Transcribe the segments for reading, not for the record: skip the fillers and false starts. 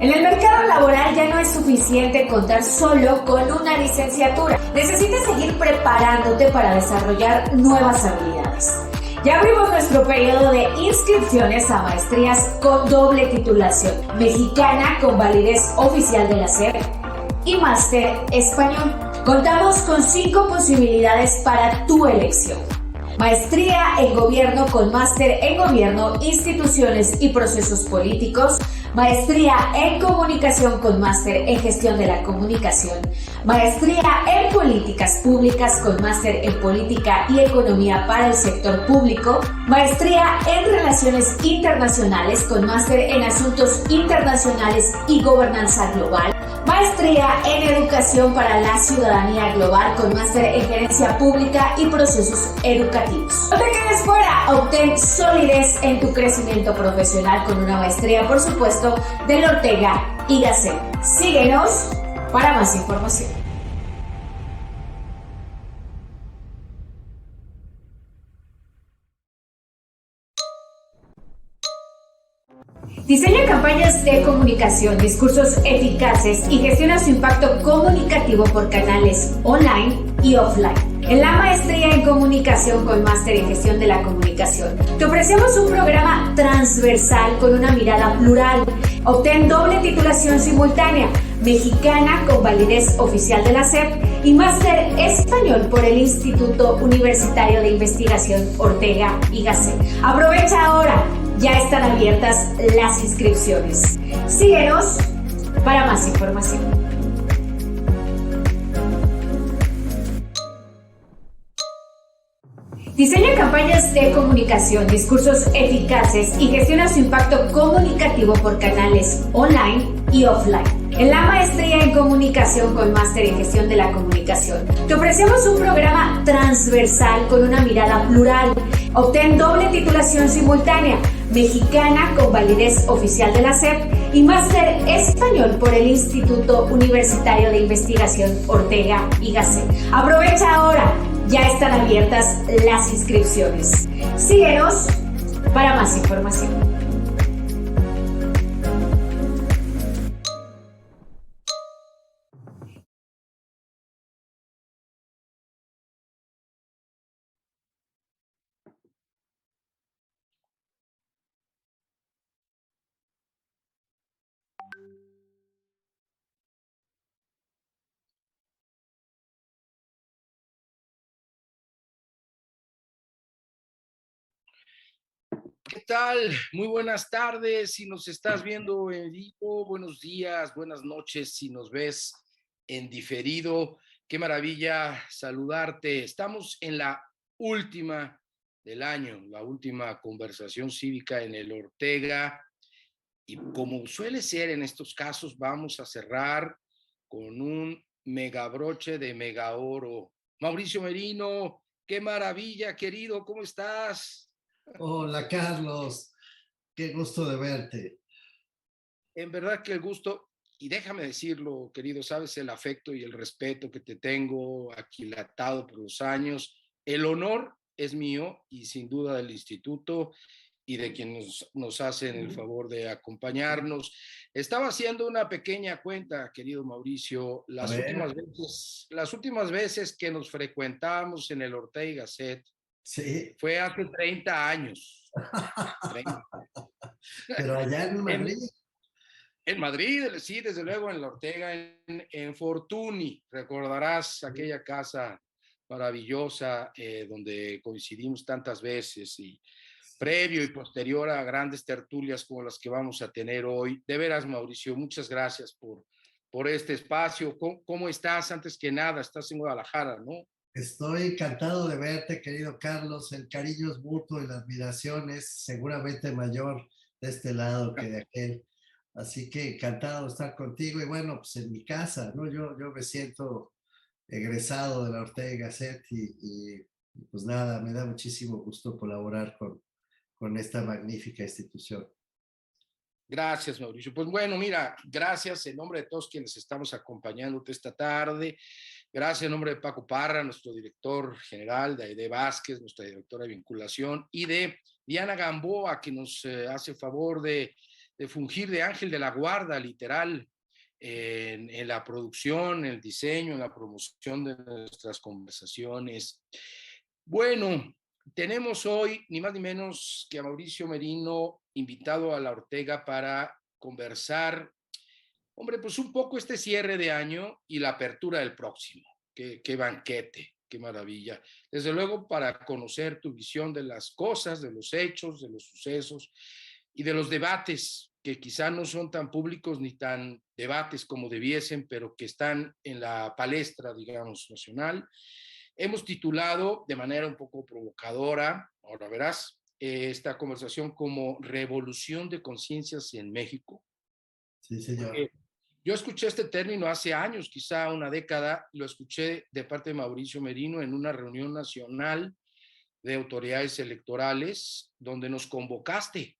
En el mercado laboral ya no es suficiente contar solo con una licenciatura. Necesitas seguir preparándote para desarrollar nuevas habilidades. Ya abrimos nuestro periodo de inscripciones a maestrías con doble titulación, mexicana con validez oficial de la SEP y máster español. Contamos con 5 posibilidades para tu elección. Maestría en Gobierno con máster en Gobierno, Instituciones y Procesos Políticos. Maestría en Comunicación con máster en Gestión de la Comunicación. Maestría en Políticas Públicas con máster en Política y Economía para el Sector Público. Maestría en Relaciones Internacionales con máster en Asuntos Internacionales y Gobernanza Global. Maestría en Educación para la Ciudadanía Global con máster en Gerencia Pública y Procesos Educativos. No te quedes fuera, obtén solidez en tu crecimiento profesional con una maestría, por supuesto, del Ortega y Gasset. Síguenos para más información. Diseña campañas de comunicación, discursos eficaces y gestiona su impacto comunicativo por canales online y offline. En la maestría en comunicación con máster en gestión de la comunicación, te ofrecemos un programa transversal con una mirada plural. Obtén doble titulación simultánea, mexicana con validez oficial de la SEP y máster español por el Instituto Universitario de Investigación Ortega y Gasset. Aprovecha ahora. Ya están abiertas las inscripciones. Síguenos para más información. Diseña campañas de comunicación, discursos eficaces y gestiona su impacto comunicativo por canales online y offline. En la maestría en comunicación con máster en gestión de la comunicación, te ofrecemos un programa transversal con una mirada plural. Obtén doble titulación simultánea, mexicana con validez oficial de la SEP y máster español por el Instituto Universitario de Investigación Ortega y Gasset. Aprovecha ahora, ya están abiertas las inscripciones. Síguenos para más información. ¿Qué tal? Muy buenas tardes. Si nos estás viendo en vivo, buenos días, buenas noches. Si nos ves en diferido, qué maravilla saludarte. Estamos en la última del año, la última conversación cívica en el Ortega. Y como suele ser en estos casos, vamos a cerrar con un megabroche de mega oro. Mauricio Merino, qué maravilla, querido, ¿cómo estás? Hola, Carlos. Qué gusto de verte. En verdad que el gusto, y déjame decirlo, querido, sabes el afecto y el respeto que te tengo aquilatado por los años. El honor es mío y sin duda del instituto y de quienes nos hacen el favor de acompañarnos. Estaba haciendo una pequeña cuenta, querido Mauricio, las últimas veces que nos frecuentamos en el Ortega y Gasset, sí, fue hace 30 años. 30. Pero allá en Madrid. En Madrid, sí, desde luego, en la Ortega, en Fortuny, recordarás aquella casa maravillosa donde coincidimos tantas veces y previo y posterior a grandes tertulias como las que vamos a tener hoy. De veras, Mauricio, muchas gracias por este espacio. ¿Cómo estás? Antes que nada, estás en Guadalajara, ¿no? Estoy encantado de verte, querido Carlos. El cariño es mutuo y la admiración es seguramente mayor de este lado que de aquel. Así que encantado de estar contigo. Y bueno, pues en mi casa, ¿no? Yo me siento egresado de la Ortega y Gasset y pues nada, me da muchísimo gusto colaborar con esta magnífica institución. Gracias, Mauricio. Pues bueno, mira, gracias en nombre de todos quienes estamos acompañándote esta tarde. Gracias en nombre de Paco Parra, nuestro director general, de Aide Vázquez, nuestra directora de vinculación, y de Diana Gamboa, que nos hace favor de de fungir de ángel de la guarda, literal, en la producción, el diseño, en la promoción de nuestras conversaciones. Bueno, tenemos hoy ni más ni menos que a Mauricio Merino invitado a La Ortega para conversar, hombre, pues un poco este cierre de año y la apertura del próximo. Qué banquete, qué maravilla. Desde luego para conocer tu visión de las cosas, de los hechos, de los sucesos y de los debates que quizá no son tan públicos ni tan debates como debiesen, pero que están en la palestra, digamos, nacional. Hemos titulado de manera un poco provocadora, ahora verás, esta conversación como Revolución de Conciencias en México. Sí, señor. Porque yo escuché este término hace años, quizá una década, lo escuché de parte de Mauricio Merino en una reunión nacional de autoridades electorales donde nos convocaste,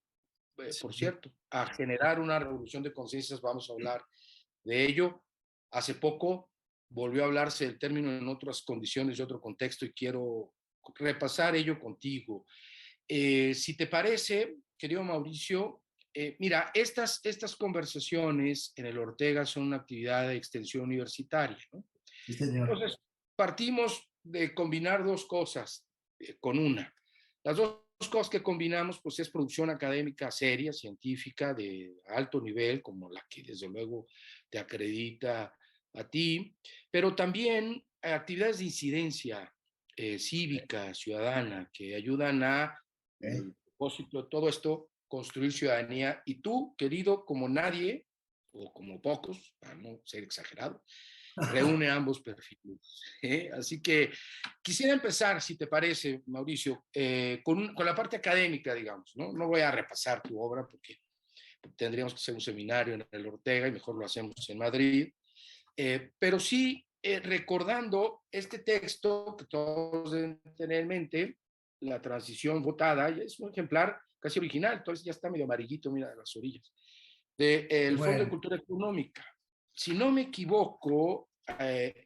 Sí. por cierto, a generar una revolución de conciencias. Vamos a hablar de ello. Hace poco volvió a hablarse del término en otras condiciones y otro contexto y quiero repasar ello contigo. Si te parece, querido Mauricio, mira, estas conversaciones en el Ortega son una actividad de extensión universitaria, ¿no? Sí, señor. Entonces, partimos de combinar dos cosas con una. Las dos cosas que combinamos, pues es producción académica seria, científica, de alto nivel, como la que desde luego te acredita a ti, pero también actividades de incidencia cívica, ciudadana, que ayudan a, Okay. el propósito de todo esto, construir ciudadanía. Y tú, querido, como nadie, o como pocos, para no ser exagerado, reúne ambos perfiles. Así que quisiera empezar, si te parece, Mauricio, con la parte académica, digamos, ¿no? No voy a repasar tu obra porque tendríamos que hacer un seminario en el Ortega y mejor lo hacemos en Madrid, pero sí recordando este texto que todos deben tener en mente, La Transición Votada, y es un ejemplar casi original, entonces ya está medio amarillito, mira, de las orillas, del Fondo de Bueno, Cultura Económica. Si no me equivoco,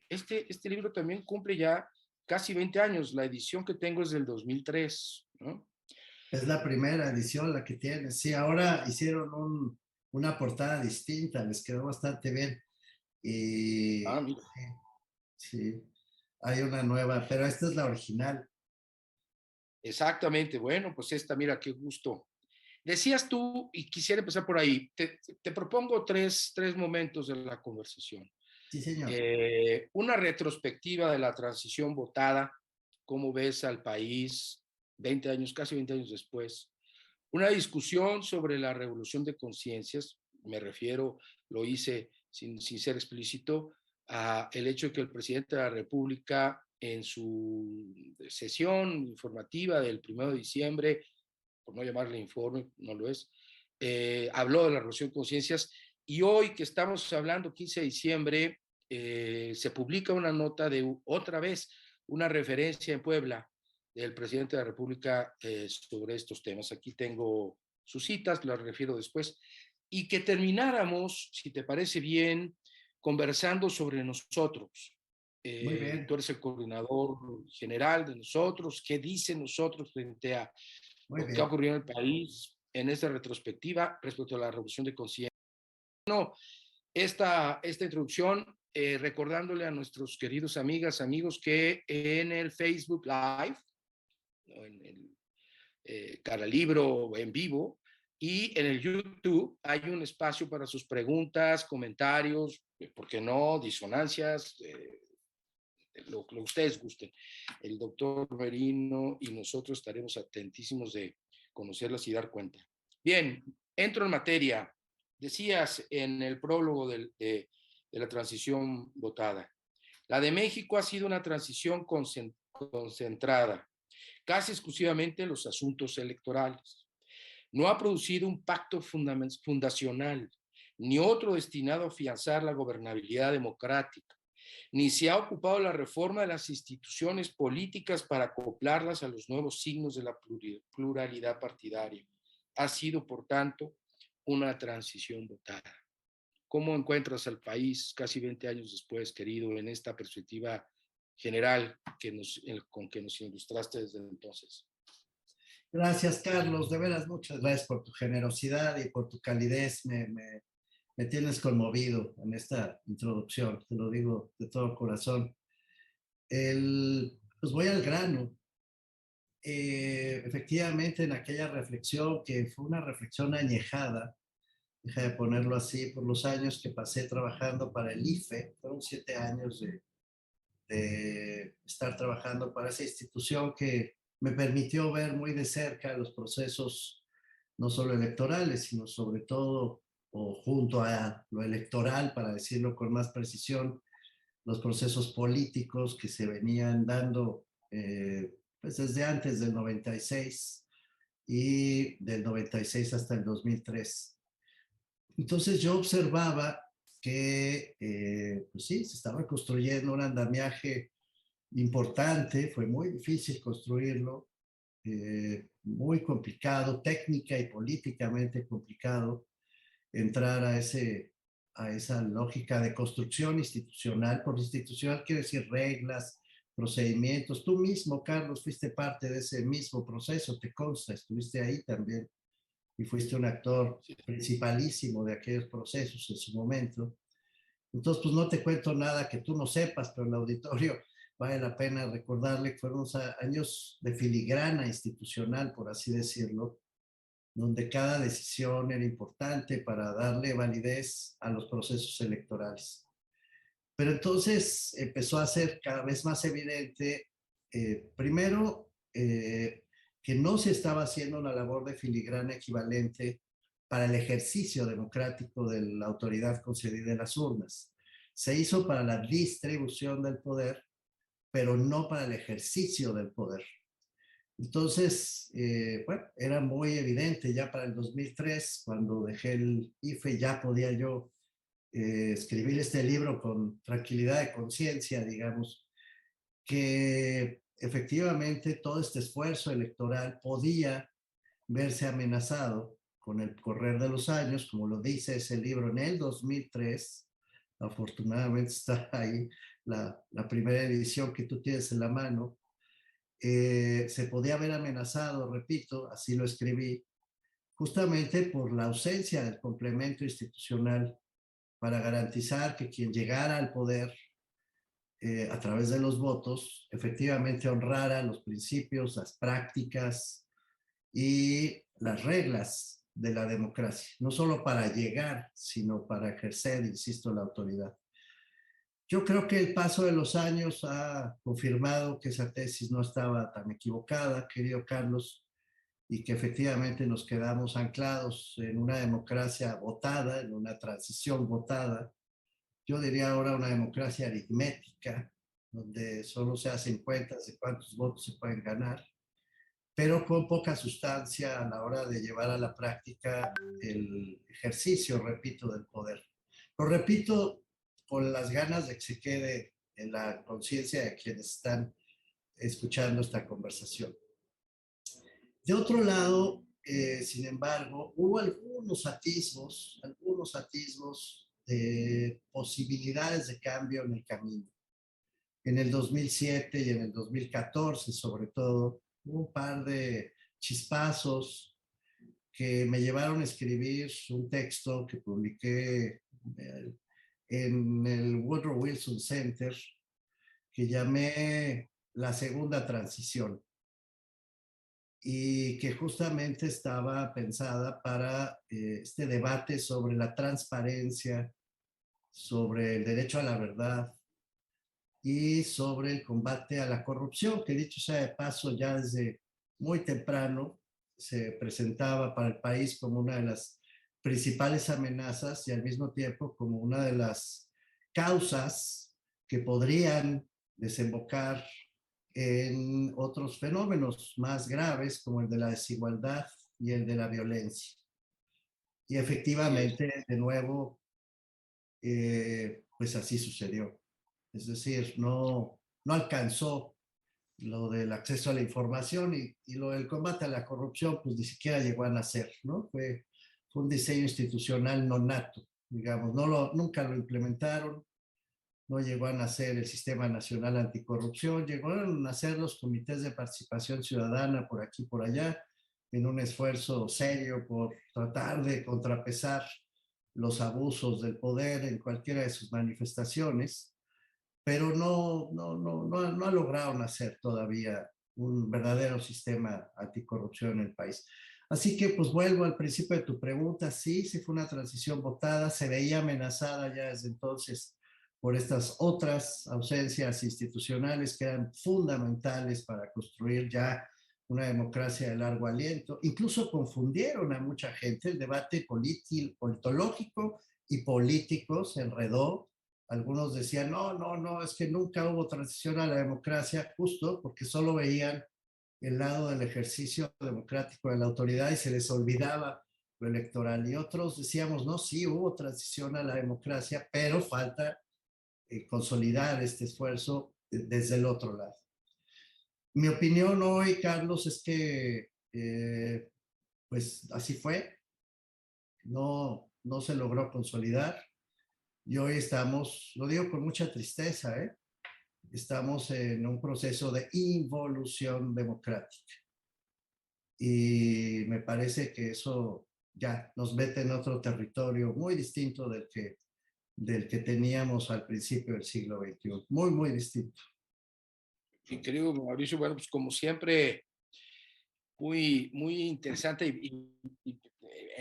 este libro también cumple ya casi 20 años. La edición que tengo es del 2003, ¿no? es la primera edición la que tiene. Sí, ahora hicieron una portada distinta, les quedó bastante bien. Y Ah, mira. sí, sí, hay una nueva, pero esta es la original. Exactamente. Bueno, pues esta, mira, qué gusto. Decías tú, y quisiera empezar por ahí, te propongo tres momentos de la conversación. Sí, señor. Una retrospectiva de la transición votada, cómo ves al país 20 años, casi 20 años después. Una discusión sobre la revolución de conciencias, me refiero, lo hice sin ser explícito, a el hecho de que el presidente de la República en su sesión informativa del 1 de diciembre, por no llamarle informe, no lo es, habló de la revolución de conciencias y hoy que estamos hablando, 15 de diciembre, se publica una nota de otra vez, una referencia en Puebla del presidente de la República sobre estos temas. Aquí tengo sus citas, las refiero después. Y que termináramos, si te parece bien, conversando sobre nosotros. Muy bien, Tú eres el coordinador general de nosotros. ¿Qué dicen nosotros frente a muy lo que ha bien. ocurrido en el país en esta retrospectiva respecto a la revolución de conciencia? No, esta introducción, recordándole a nuestros queridos amigas, amigos, que en el Facebook Live, ¿no? En el Cara Libro en vivo, y en el YouTube hay un espacio para sus preguntas, comentarios, ¿por qué no? Disonancias, lo que ustedes gusten. El doctor Merino y nosotros estaremos atentísimos de conocerlas y dar cuenta. Bien, entro en materia. Decías en el prólogo de la transición votada, la de México ha sido una transición concentrada casi exclusivamente en los asuntos electorales. No ha producido un pacto fundacional, ni otro destinado a afianzar la gobernabilidad democrática, ni se ha ocupado la reforma de las instituciones políticas para acoplarlas a los nuevos signos de la pluralidad partidaria. Ha sido, por tanto, una transición votada. ¿Cómo encuentras al país casi 20 años después, querido, en esta perspectiva general con que nos ilustraste desde entonces? Gracias, Carlos. De veras, muchas gracias por tu generosidad y por tu calidez. Me tienes conmovido en esta introducción, te lo digo de todo corazón. Pues voy al grano. Efectivamente, en aquella reflexión, que fue una reflexión añejada, deja de ponerlo así, por los años que pasé trabajando para el IFE, fueron 7 años de estar trabajando para esa institución que me permitió ver muy de cerca los procesos, no solo electorales, sino sobre todo, o junto a lo electoral, para decirlo con más precisión, los procesos políticos que se venían dando pues desde antes del 96 y del 96 hasta el 2003. Entonces yo observaba que, pues sí, se estaba construyendo un andamiaje importante, fue muy difícil construirlo, muy complicado, técnica y políticamente complicado, entrar a esa lógica de construcción institucional. Por institucional quiere decir reglas, procedimientos. Tú mismo, Carlos, fuiste parte de ese mismo proceso, te consta, estuviste ahí también y fuiste un actor principalísimo de aquellos procesos en su momento. Entonces, pues no te cuento nada que tú no sepas, pero el auditorio vale la pena recordarle que fueron años de filigrana institucional, por así decirlo, donde cada decisión era importante para darle validez a los procesos electorales. Pero entonces empezó a ser cada vez más evidente, primero, que no se estaba haciendo una labor de filigrana equivalente para el ejercicio democrático de la autoridad concedida en las urnas. Se hizo para la distribución del poder, pero no para el ejercicio del poder. Entonces, bueno, era muy evidente ya para el 2003, cuando dejé el IFE, ya podía yo escribir este libro con tranquilidad de conciencia, digamos, que efectivamente todo este esfuerzo electoral podía verse amenazado con el correr de los años, como lo dice ese libro en el 2003. Afortunadamente está ahí la primera edición que tú tienes en la mano. Se podía haber amenazado, repito, así lo escribí, justamente por la ausencia del complemento institucional para garantizar que quien llegara al poder a través de los votos efectivamente honrara los principios, las prácticas y las reglas de la democracia, no solo para llegar, sino para ejercer, insisto, la autoridad. Yo creo que el paso de los años ha confirmado que esa tesis no estaba tan equivocada, querido Carlos, y que efectivamente nos quedamos anclados en una democracia votada, en una transición votada. Yo diría ahora una democracia aritmética, donde solo se hacen cuentas de cuántos votos se pueden ganar, pero con poca sustancia a la hora de llevar a la práctica el ejercicio, repito, del poder. Lo repito con las ganas de que se quede en la conciencia de quienes están escuchando esta conversación. De otro lado, sin embargo, hubo algunos atisbos de posibilidades de cambio en el camino. En el 2007 y en el 2014, sobre todo, hubo un par de chispazos que me llevaron a escribir un texto que publiqué en el Woodrow Wilson Center, que llamé La Segunda Transición, y que justamente estaba pensada para este debate sobre la transparencia, sobre el derecho a la verdad y sobre el combate a la corrupción, que dicho sea de paso, ya desde muy temprano se presentaba para el país como una de las principales amenazas y al mismo tiempo como una de las causas que podrían desembocar en otros fenómenos más graves como el de la desigualdad y el de la violencia. Y efectivamente, de nuevo, pues así sucedió. Es decir, no alcanzó lo del acceso a la información y lo del combate a la corrupción, pues ni siquiera llegó a nacer, ¿no? Fue un diseño institucional no nato, digamos, nunca lo implementaron, no llegó a nacer el Sistema Nacional Anticorrupción, llegaron a nacer los comités de participación ciudadana por aquí y por allá, en un esfuerzo serio por tratar de contrapesar los abusos del poder en cualquiera de sus manifestaciones, pero no ha logrado nacer todavía un verdadero sistema anticorrupción en el país. Así que pues vuelvo al principio de tu pregunta, sí, sí fue una transición votada, se veía amenazada ya desde entonces por estas otras ausencias institucionales que eran fundamentales para construir ya una democracia de largo aliento. Incluso confundieron a mucha gente, el debate politológico y político se enredó. Algunos decían, no, es que nunca hubo transición a la democracia, justo porque solo veían el lado del ejercicio democrático de la autoridad y se les olvidaba lo electoral. Y otros decíamos, no, sí, hubo transición a la democracia, pero falta consolidar este esfuerzo desde el otro lado. Mi opinión hoy, Carlos, es que pues así fue, no se logró consolidar y hoy estamos, lo digo con mucha tristeza, estamos en un proceso de involución democrática y me parece que eso ya nos mete en otro territorio muy distinto del que teníamos al principio del siglo XXI, muy distinto. Mi querido Mauricio, bueno, pues como siempre, muy interesante y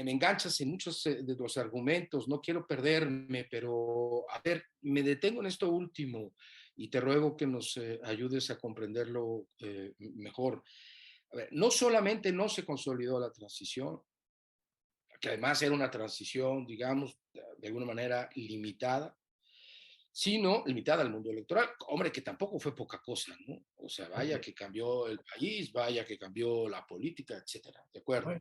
me enganchas en muchos de los argumentos, no quiero perderme, pero a ver, me detengo en esto último y te ruego que nos ayudes a comprenderlo mejor. A ver, no solamente no se consolidó la transición, que además era una transición, digamos, de alguna manera limitada, sino limitada al mundo electoral. Hombre, que tampoco fue poca cosa, ¿no? O sea, vaya que cambió el país, vaya que cambió la política, etcétera, ¿de acuerdo?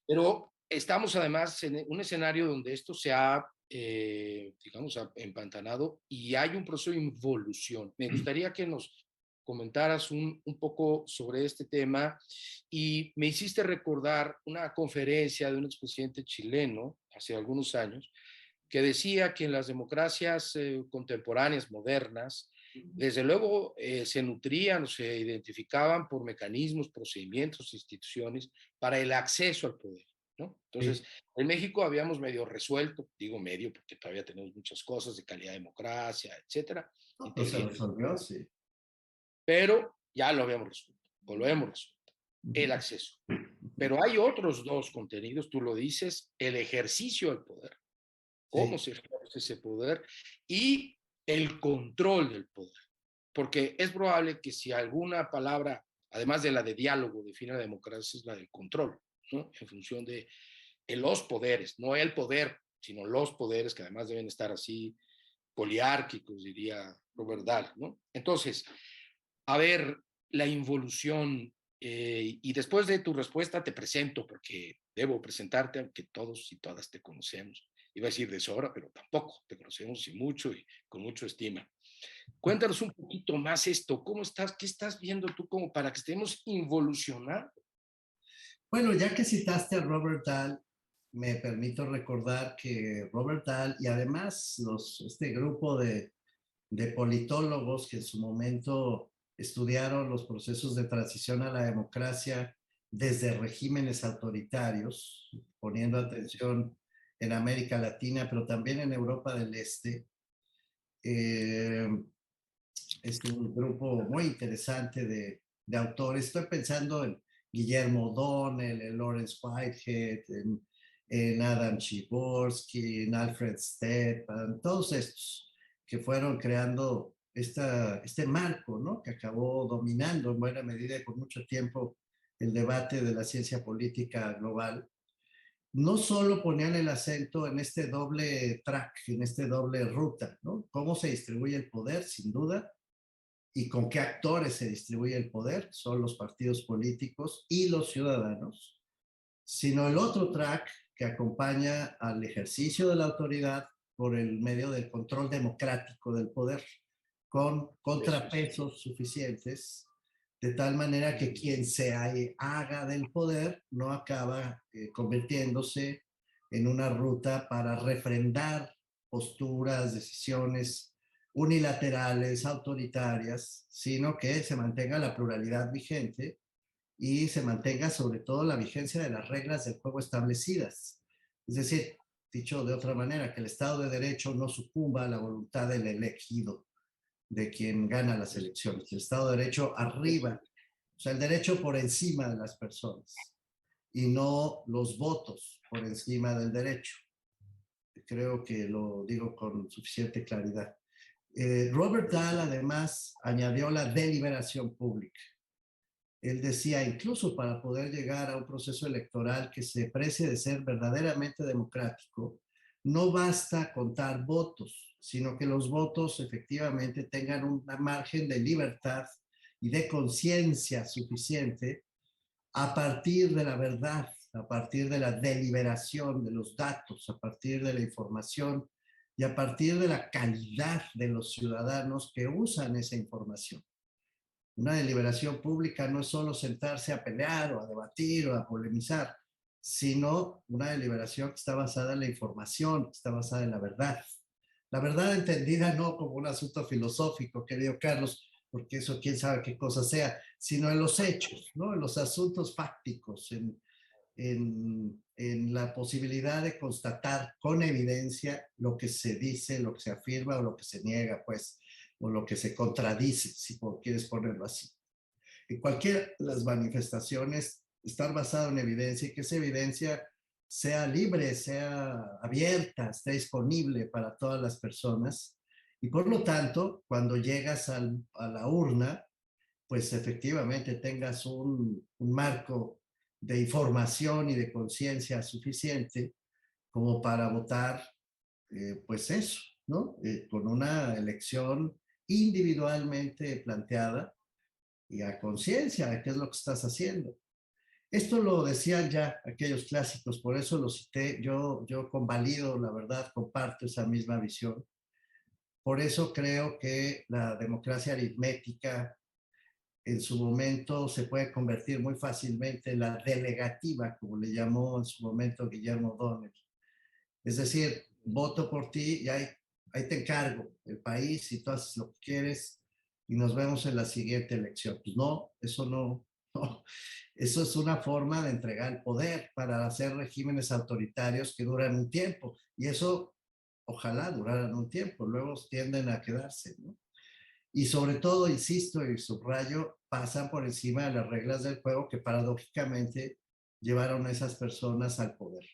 Pero estamos además en un escenario donde esto se ha, digamos, empantanado y hay un proceso de involución. Me gustaría que nos comentaras un poco sobre este tema y me hiciste recordar una conferencia de un expresidente chileno hace algunos años que decía que en las democracias contemporáneas, modernas, desde luego se nutrían o se identificaban por mecanismos, procedimientos, instituciones para el acceso al poder, ¿no? Entonces, sí. En México habíamos medio resuelto, digo medio porque todavía tenemos muchas cosas de calidad de democracia, etcétera. No se resolvió, sí. Pero ya lo habíamos resuelto, o lo hemos resuelto, el acceso. Pero hay otros dos contenidos, tú lo dices, el ejercicio del poder, cómo se ejerce ese poder y el control del poder. Porque es probable que si alguna palabra, además de la de diálogo, define la democracia, es la del control, ¿no? En función de los poderes, no el poder, sino los poderes que además deben estar así poliárquicos, diría Robert Dahl, ¿no? Entonces, a ver, la involución, y después de tu respuesta te presento, porque debo presentarte, aunque todos y todas te conocemos. Iba a decir de sobra, pero tampoco, te conocemos y mucho y con mucha estima. Cuéntanos un poquito más esto, ¿cómo estás? ¿Qué estás viendo tú como para que estemos involucionando? Bueno, ya que citaste a Robert Dahl, me permito recordar que Robert Dahl y además este grupo de politólogos que en su momento estudiaron los procesos de transición a la democracia desde regímenes autoritarios, poniendo atención en América Latina, pero también en Europa del Este. Es un grupo muy interesante de autores. Estoy pensando en Guillermo O'Donnell, en Lawrence Whitehead, en Adam Przeworski, en Alfred Stepan, todos estos que fueron creando este marco, ¿no? Que acabó dominando en buena medida y por mucho tiempo el debate de la ciencia política global. No solo ponían el acento en este doble track, en este doble ruta, ¿no? Cómo se distribuye el poder, sin duda, y con qué actores se distribuye el poder, son los partidos políticos y los ciudadanos, sino el otro track que acompaña al ejercicio de la autoridad por el medio del control democrático del poder, con contrapesos suficientes, de tal manera que quien se haga del poder no acaba convirtiéndose en una ruta para refrendar posturas, decisiones unilaterales, autoritarias, sino que se mantenga la pluralidad vigente y se mantenga sobre todo la vigencia de las reglas del juego establecidas. Es decir, dicho de otra manera, que el Estado de Derecho no sucumba a la voluntad del elegido, de quien gana las elecciones. El Estado de Derecho arriba, o sea, el derecho por encima de las personas y no los votos por encima del derecho. Creo que lo digo con suficiente claridad. Robert Dahl además añadió la deliberación pública. Él decía, incluso para poder llegar a un proceso electoral que se precie de ser verdaderamente democrático, no basta contar votos, sino que los votos efectivamente tengan un margen de libertad y de conciencia suficiente a partir de la verdad, a partir de la deliberación de los datos, a partir de la información y a partir de la calidad de los ciudadanos que usan esa información. Una deliberación pública no es solo sentarse a pelear o a debatir o a polemizar, sino una deliberación que está basada en la información, que está basada en la verdad. La verdad entendida no como un asunto filosófico, querido Carlos, porque eso quién sabe qué cosa sea, sino en los hechos, ¿no? En los asuntos fácticos, en la posibilidad de constatar con evidencia lo que se dice, lo que se afirma o lo que se niega, pues, o lo que se contradice, si quieres ponerlo así. En cualquiera de las manifestaciones, estar basado en evidencia y que esa evidencia sea libre, sea abierta, esté disponible para todas las personas. Y por lo tanto, cuando llegas a la urna, pues efectivamente tengas un marco de información y de conciencia suficiente como para votar, pues eso, ¿no? Con una elección individualmente planteada y a conciencia de qué es lo que estás haciendo. Esto lo decían ya aquellos clásicos, por eso lo cité, yo convalido, la verdad, comparto esa misma visión. Por eso creo que la democracia aritmética en su momento se puede convertir muy fácilmente en la delegativa, como le llamó en su momento Guillermo Donner. Es decir, voto por ti y ahí te encargo el país y tú haces lo que quieres y nos vemos en la siguiente elección. Pues no, eso no. Eso es una forma de entregar el poder para hacer regímenes autoritarios que duran un tiempo. Y eso, ojalá duraran un tiempo, luego tienden a quedarse, ¿no? Y sobre todo, insisto y subrayo, pasan por encima de las reglas del juego que paradójicamente llevaron a esas personas al poder.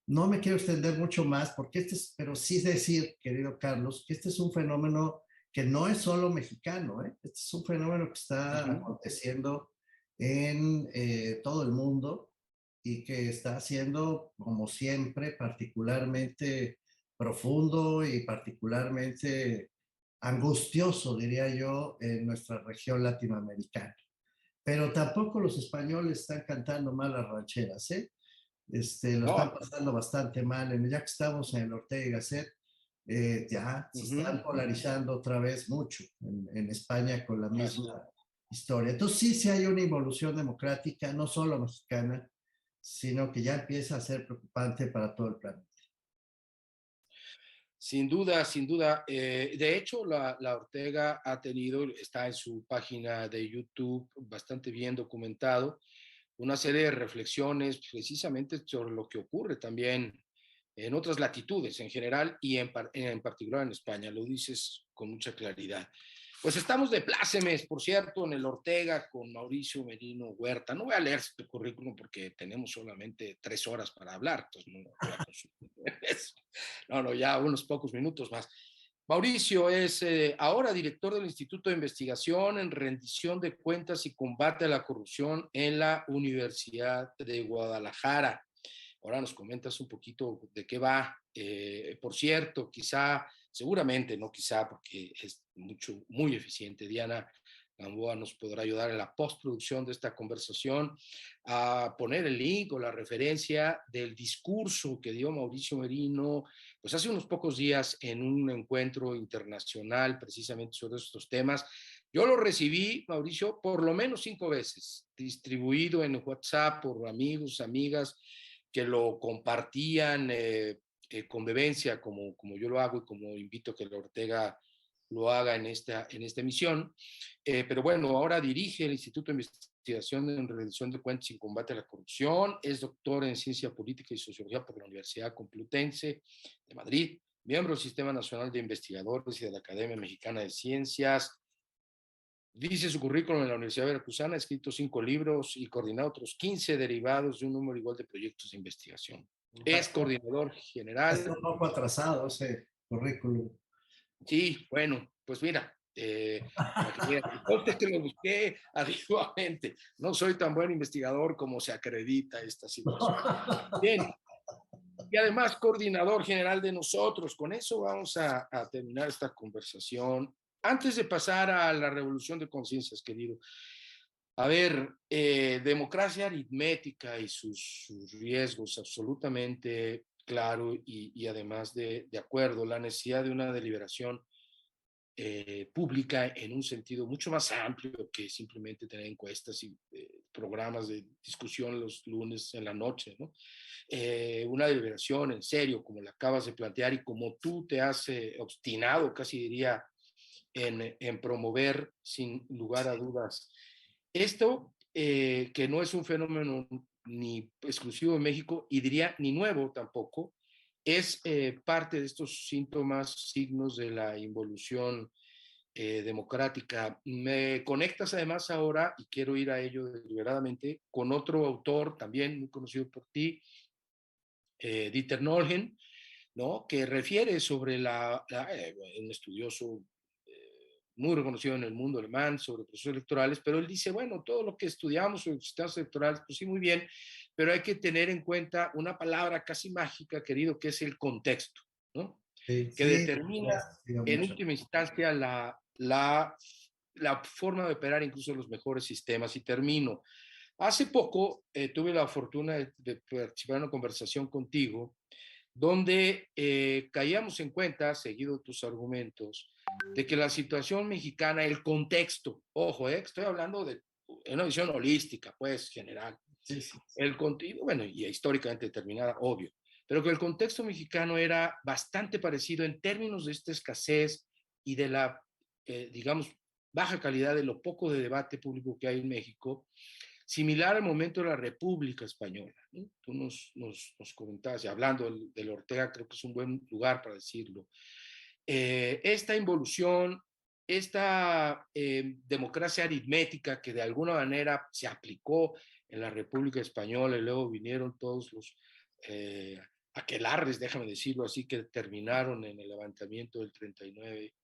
No me quiero extender mucho más porque pero sí decir, querido Carlos, que este es un fenómeno que no es solo mexicano, ¿eh? Este es un fenómeno que está aconteciendo en todo el mundo y que está siendo, como siempre, particularmente profundo y particularmente angustioso, diría yo, en nuestra región latinoamericana. Pero tampoco los españoles están cantando mal las rancheras, ¿eh? Lo están pasando bastante mal. Ya que estamos en el Ortega y Gasset, ya se están polarizando otra vez mucho en España con la misma historia. Entonces sí hay una involución democrática, no solo mexicana, sino que ya empieza a ser preocupante para todo el planeta. Sin duda, sin duda. De hecho, la Ortega está en su página de YouTube bastante bien documentado, una serie de reflexiones precisamente sobre lo que ocurre también en otras latitudes en general y en particular en España. Lo dices con mucha claridad. Pues estamos de plácemes, por cierto, en el Ortega con Mauricio Merino Huerta. No voy a leer su currículum porque tenemos solamente 3 horas para hablar, entonces no voy a consumir eso. No, ya unos pocos minutos más. Mauricio es ahora director del Instituto de Investigación en Rendición de Cuentas y Combate a la Corrupción en la Universidad de Guadalajara. Ahora nos comentas un poquito de qué va. Por cierto, seguramente, no quizá, porque es muy eficiente. Diana Gamboa nos podrá ayudar en la postproducción de esta conversación a poner el link o la referencia del discurso que dio Mauricio Merino, pues hace unos pocos días en un encuentro internacional precisamente sobre estos temas. Yo lo recibí, Mauricio, por lo menos 5 veces, distribuido en WhatsApp por amigos, amigas, que lo compartían con vehemencia, como yo lo hago y como invito a que la Ortega lo haga en esta emisión. Pero bueno, ahora dirige el Instituto de Investigación en Rendición de Cuentas y Combate a la Corrupción, es doctor en Ciencia Política y Sociología por la Universidad Complutense de Madrid, miembro del Sistema Nacional de Investigadores y de la Academia Mexicana de Ciencias. Dice su currículum en la Universidad Veracruzana, ha escrito 5 libros y coordinado otros 15 derivados de un número igual de proyectos de investigación. Es coordinador general. Está un poco atrasado ese currículum. Sí, bueno, pues mira, que lo busqué arduamente. No soy tan buen investigador como se acredita esta situación. Bien, y además coordinador general de nosotros. Con eso vamos a terminar esta conversación. Antes de pasar a la revolución de conciencias, querido, a ver, democracia aritmética y sus riesgos, absolutamente claro y además de acuerdo, la necesidad de una deliberación pública en un sentido mucho más amplio que simplemente tener encuestas y programas de discusión los lunes en la noche, ¿no? Una deliberación en serio, como la acabas de plantear y como tú te has obstinado, casi diría, en promover sin lugar a dudas. Esto, que no es un fenómeno ni exclusivo de México y diría ni nuevo tampoco, es parte de estos síntomas, signos de la involución democrática. Me conectas además ahora, y quiero ir a ello deliberadamente, con otro autor también muy conocido por ti, Dieter Nolgen, ¿no? Que refiere sobre un estudioso muy reconocido en el mundo alemán sobre procesos electorales, pero él dice, bueno, todo lo que estudiamos sobre sistemas electorales, pues sí, muy bien, pero hay que tener en cuenta una palabra casi mágica, querido, que es el contexto, ¿no? Sí, Que determina en mucho. última instancia la forma de operar incluso los mejores sistemas. Y termino. Hace poco tuve la fortuna de participar en una conversación contigo donde caíamos en cuenta, seguido tus argumentos, de que la situación mexicana, el contexto, ojo, estoy hablando de una visión holística, pues, general, Sí, sí. el contenido, bueno, y históricamente determinada, obvio, pero que el contexto mexicano era bastante parecido en términos de esta escasez y de la, digamos, baja calidad de lo poco de debate público que hay en México, similar al momento de la República Española, ¿no? Tú nos comentabas, y hablando del Ortega, creo que es un buen lugar para decirlo. Esta involución, esta democracia aritmética que de alguna manera se aplicó en la República Española y luego vinieron todos los aquelarres, déjame decirlo así, que terminaron en el levantamiento del 39,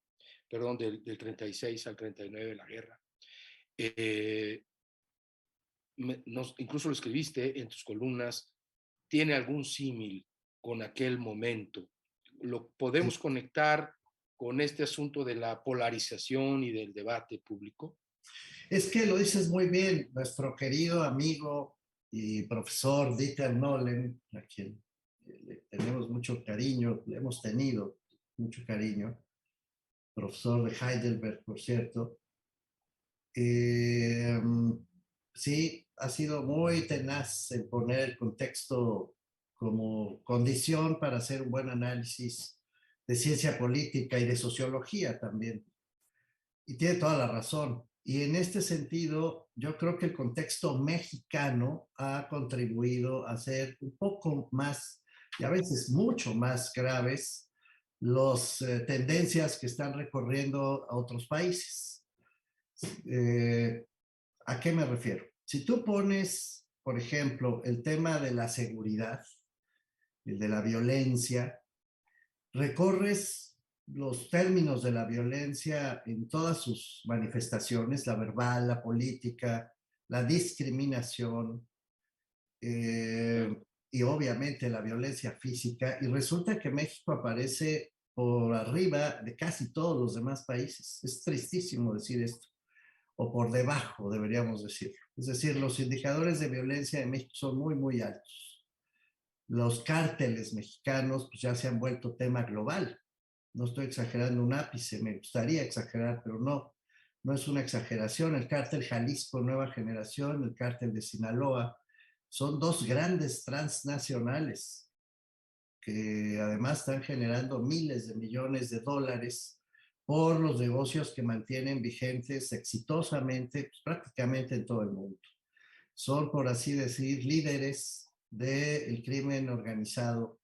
perdón, del 36 al 39 de la guerra. Incluso lo escribiste en tus columnas, tiene algún símil con aquel momento. Lo podemos conectar con este asunto de la polarización y del debate público. Es que lo dices muy bien, nuestro querido amigo y profesor Dieter Nollen, a quien le tenemos mucho cariño, le hemos tenido mucho cariño, profesor de Heidelberg, por cierto. Sí, ha sido muy tenaz en poner el contexto como condición para hacer un buen análisis de ciencia política y de sociología también. Y tiene toda la razón. Y en este sentido, yo creo que el contexto mexicano ha contribuido a hacer un poco más, y a veces mucho más graves, las tendencias que están recorriendo a otros países. ¿A qué me refiero? Si tú pones, por ejemplo, el tema de la seguridad, el de la violencia, recorres los términos de la violencia en todas sus manifestaciones, la verbal, la política, la discriminación y obviamente la violencia física, y resulta que México aparece por arriba de casi todos los demás países. Es tristísimo decir esto, o por debajo, deberíamos decirlo. Es decir, los indicadores de violencia de México son muy, muy altos. Los cárteles mexicanos pues, ya se han vuelto tema global. No estoy exagerando un ápice, me gustaría exagerar, pero no es una exageración. El cártel Jalisco Nueva Generación, el cártel de Sinaloa, son dos grandes transnacionales que además están generando miles de millones de dólares por los negocios que mantienen vigentes exitosamente, pues, prácticamente en todo el mundo. Son, por así decir, líderes del crimen organizado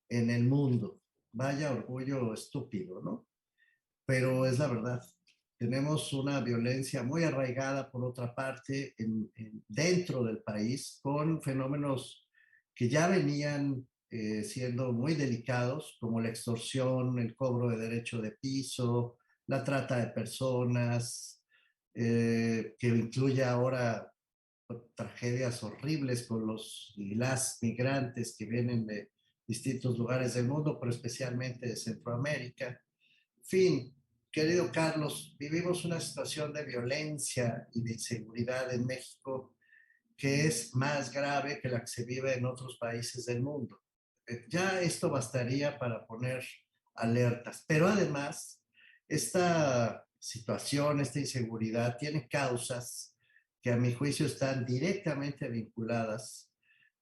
en el mundo. Vaya orgullo estúpido, ¿no? Pero es la verdad. Tenemos una violencia muy arraigada, por otra parte, dentro del país, con fenómenos que ya venían siendo muy delicados, como la extorsión, el cobro de derecho de piso, la trata de personas, que incluye ahora tragedias horribles con los y las migrantes que vienen de distintos lugares del mundo, pero especialmente de Centroamérica. En fin, querido Carlos, vivimos una situación de violencia y de inseguridad en México que es más grave que la que se vive en otros países del mundo. Ya esto bastaría para poner alertas, pero además esta situación, esta inseguridad tiene causas que a mi juicio están directamente vinculadas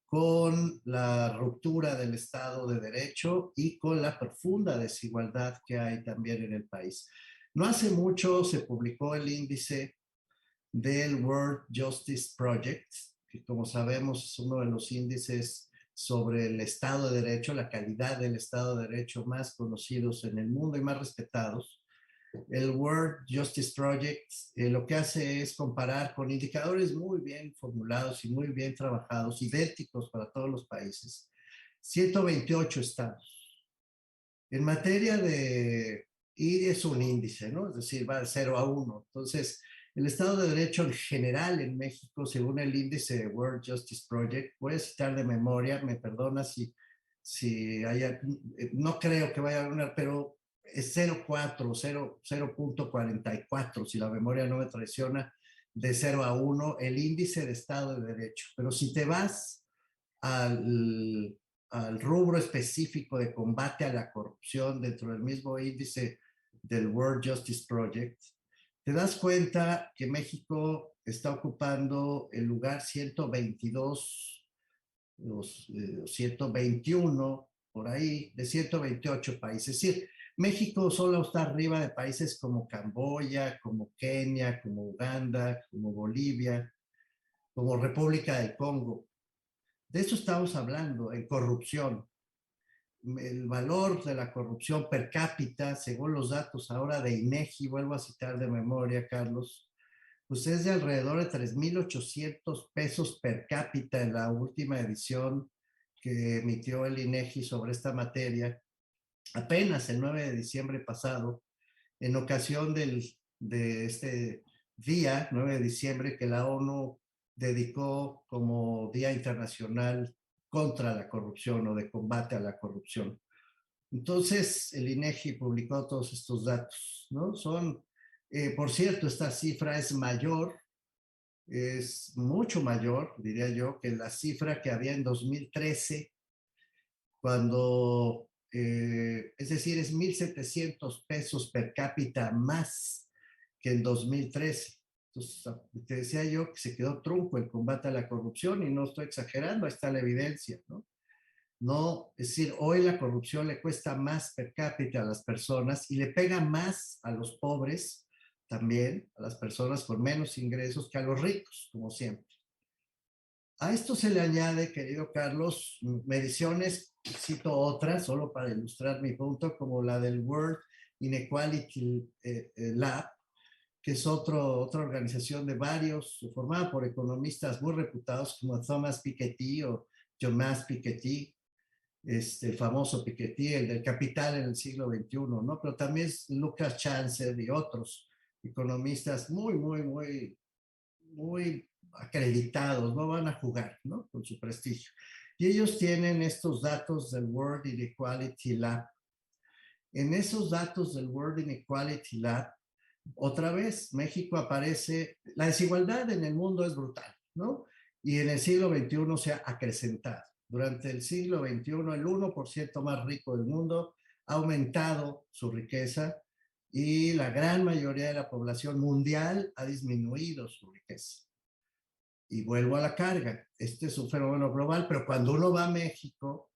con la ruptura del Estado de Derecho y con la profunda desigualdad que hay también en el país. No hace mucho se publicó el índice del World Justice Project, que como sabemos es uno de los índices sobre el Estado de Derecho, la calidad del Estado de Derecho más conocidos en el mundo y más respetados. El World Justice Project lo que hace es comparar con indicadores muy bien formulados y muy bien trabajados, idénticos para todos los países, 128 estados. En materia de, y es un índice, ¿no? Es decir, va de 0 a 1. Entonces, el Estado de Derecho en general en México, según el índice World Justice Project, voy a citar de memoria, me perdona si haya, no creo que vaya a haber, pero es 0.4, 0.44, si la memoria no me traiciona, de 0 a 1, el índice de Estado de Derecho. Pero si te vas al rubro específico de combate a la corrupción dentro del mismo índice del World Justice Project, te das cuenta que México está ocupando el lugar 122, 121, por ahí, de 128 países. Es decir, México solo está arriba de países como Camboya, como Kenia, como Uganda, como Bolivia, como República del Congo. De eso estamos hablando, en corrupción. El valor de la corrupción per cápita, según los datos ahora de INEGI, vuelvo a citar de memoria, Carlos, pues es de alrededor de 3,800 pesos per cápita en la última edición que emitió el INEGI sobre esta materia, apenas el 9 de diciembre pasado, en ocasión de este día, 9 de diciembre, que la ONU dedicó como Día Internacional contra la Corrupción o de combate a la corrupción. Entonces, el INEGI publicó todos estos datos, ¿no? Por cierto, esta cifra es mayor, es mucho mayor, diría yo, que la cifra que había en 2013, cuando, es decir, es 1,700 pesos per cápita más que en 2013. Entonces, te decía yo que se quedó trunco el combate a la corrupción y no estoy exagerando, ahí está la evidencia, ¿no? No, es decir, hoy la corrupción le cuesta más per cápita a las personas y le pega más a los pobres también, a las personas con menos ingresos que a los ricos, como siempre. A esto se le añade, querido Carlos, mediciones, cito otras, solo para ilustrar mi punto, como la del World Inequality Lab, que es otra organización de varios, formada por economistas muy reputados como Thomas Piketty o Thomas Piketty, el famoso Piketty, el del capital en el siglo XXI, ¿no? Pero también es Lucas Chancer y otros economistas muy acreditados, no van a jugar, ¿no? Con su prestigio. Y ellos tienen estos datos del World Inequality Lab. En esos datos del World Inequality Lab, otra vez, México aparece, la desigualdad en el mundo es brutal, ¿no? Y en el siglo XXI se ha acrecentado. Durante el siglo XXI, el 1% más rico del mundo ha aumentado su riqueza y la gran mayoría de la población mundial ha disminuido su riqueza. Y vuelvo a la carga, este es un fenómeno global, pero cuando uno va a México,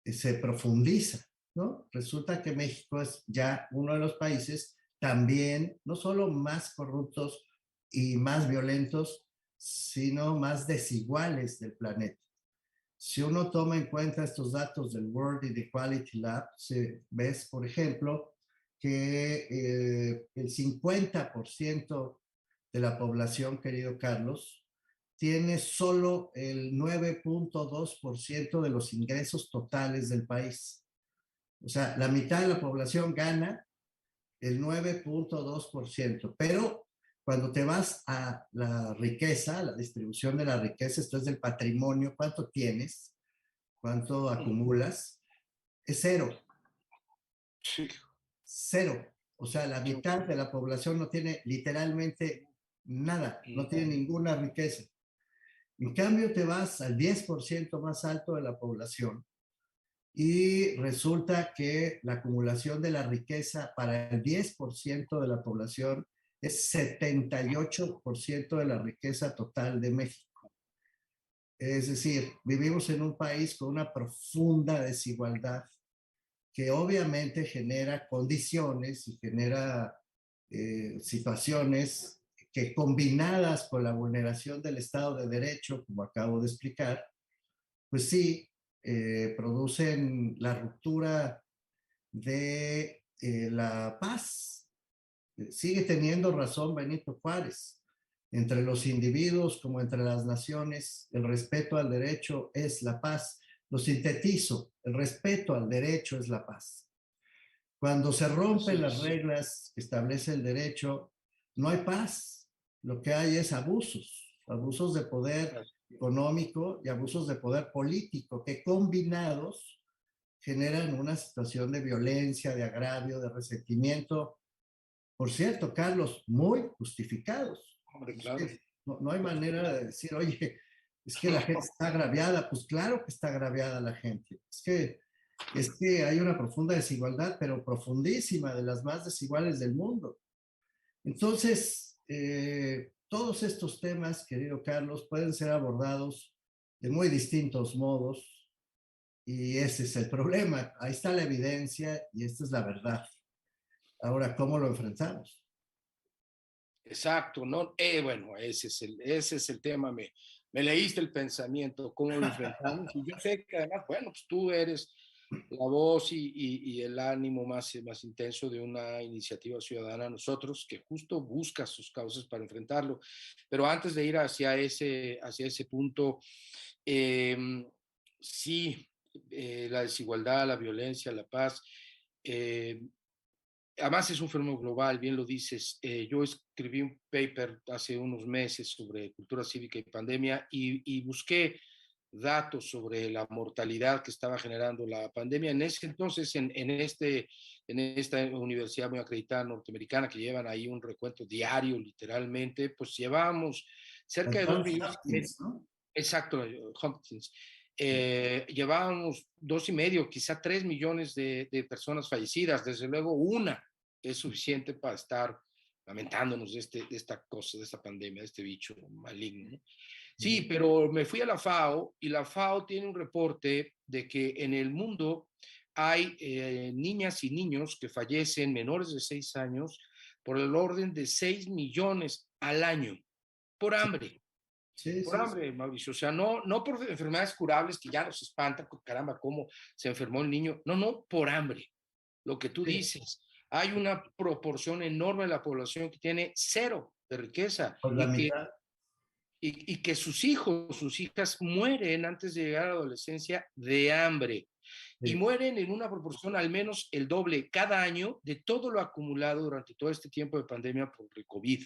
se profundiza. ¿no? Resulta que México es ya uno de los países también, no solo más corruptos y más violentos, sino más desiguales del planeta. Si uno toma en cuenta estos datos del World Inequality Lab, ves, por ejemplo, que el 50% de la población, querido Carlos, tiene solo el 9.2% de los ingresos totales del país. O sea, la mitad de la población gana el 9.2%, pero cuando te vas a la riqueza, la distribución de la riqueza, esto es del patrimonio, ¿cuánto tienes? ¿Cuánto acumulas? Es cero. Sí. Cero. O sea, la mitad de la población no tiene literalmente nada, no tiene ninguna riqueza. En cambio, te vas al 10% más alto de la población y resulta que la acumulación de la riqueza para el 10% de la población es 78% de la riqueza total de México. Es decir, vivimos en un país con una profunda desigualdad que obviamente genera condiciones y genera situaciones que combinadas con la vulneración del Estado de Derecho, como acabo de explicar, pues sí, producen la ruptura de la paz. Sigue teniendo razón Benito Juárez. Entre los individuos como entre las naciones, el respeto al derecho es la paz. Lo sintetizo, el respeto al derecho es la paz. Cuando se rompen las reglas que establece el derecho, no hay paz. Lo que hay es abusos, abusos de poder económico y abusos de poder político, que combinados generan una situación de violencia, de agravio, de resentimiento. Por cierto, Carlos, muy justificados. Hombre, claro. No hay manera de decir, oye, es que la gente está agraviada. Pues claro que está agraviada la gente. Es que hay una profunda desigualdad, pero profundísima, de las más desiguales del mundo. Entonces, todos estos temas, querido Carlos, pueden ser abordados de muy distintos modos y ese es el problema. Ahí está la evidencia y esta es la verdad. Ahora, ¿cómo lo enfrentamos? Exacto, ¿no? Bueno, ese es el tema. Me leíste el pensamiento, cómo lo enfrentamos. Y yo sé que además, bueno, pues tú eres la voz y el ánimo más intenso de una iniciativa ciudadana, nosotros, que justo busca sus causas para enfrentarlo. Pero antes de ir hacia ese punto, sí, la desigualdad, la violencia, la paz, además es un fenómeno global, bien lo dices. Yo escribí un paper hace unos meses sobre cultura cívica y pandemia y busqué datos sobre la mortalidad que estaba generando la pandemia. En ese entonces, en esta universidad muy acreditada norteamericana, que llevan ahí un recuento diario, literalmente, pues llevábamos cerca de 2 millones. ¿No? Exacto, Hopkins. Llevábamos 2,5, quizá 3 millones de personas fallecidas. Desde luego, una es suficiente para estar lamentándonos de esta cosa, de esta pandemia, de este bicho maligno, ¿no? Sí, pero me fui a la FAO y la FAO tiene un reporte de que en el mundo hay niñas y niños que fallecen menores de 6 años por el orden de 6 millones al año por hambre. Sí, Por hambre, Mauricio. O sea, no por enfermedades curables que ya nos espantan, caramba, cómo se enfermó el niño. No, por hambre. Lo que tú dices. Hay una proporción enorme de la población que tiene cero de riqueza por la mitad. y que sus hijos, sus hijas mueren antes de llegar a la adolescencia de hambre. Y mueren en una proporción al menos el doble cada año de todo lo acumulado durante todo este tiempo de pandemia por el COVID.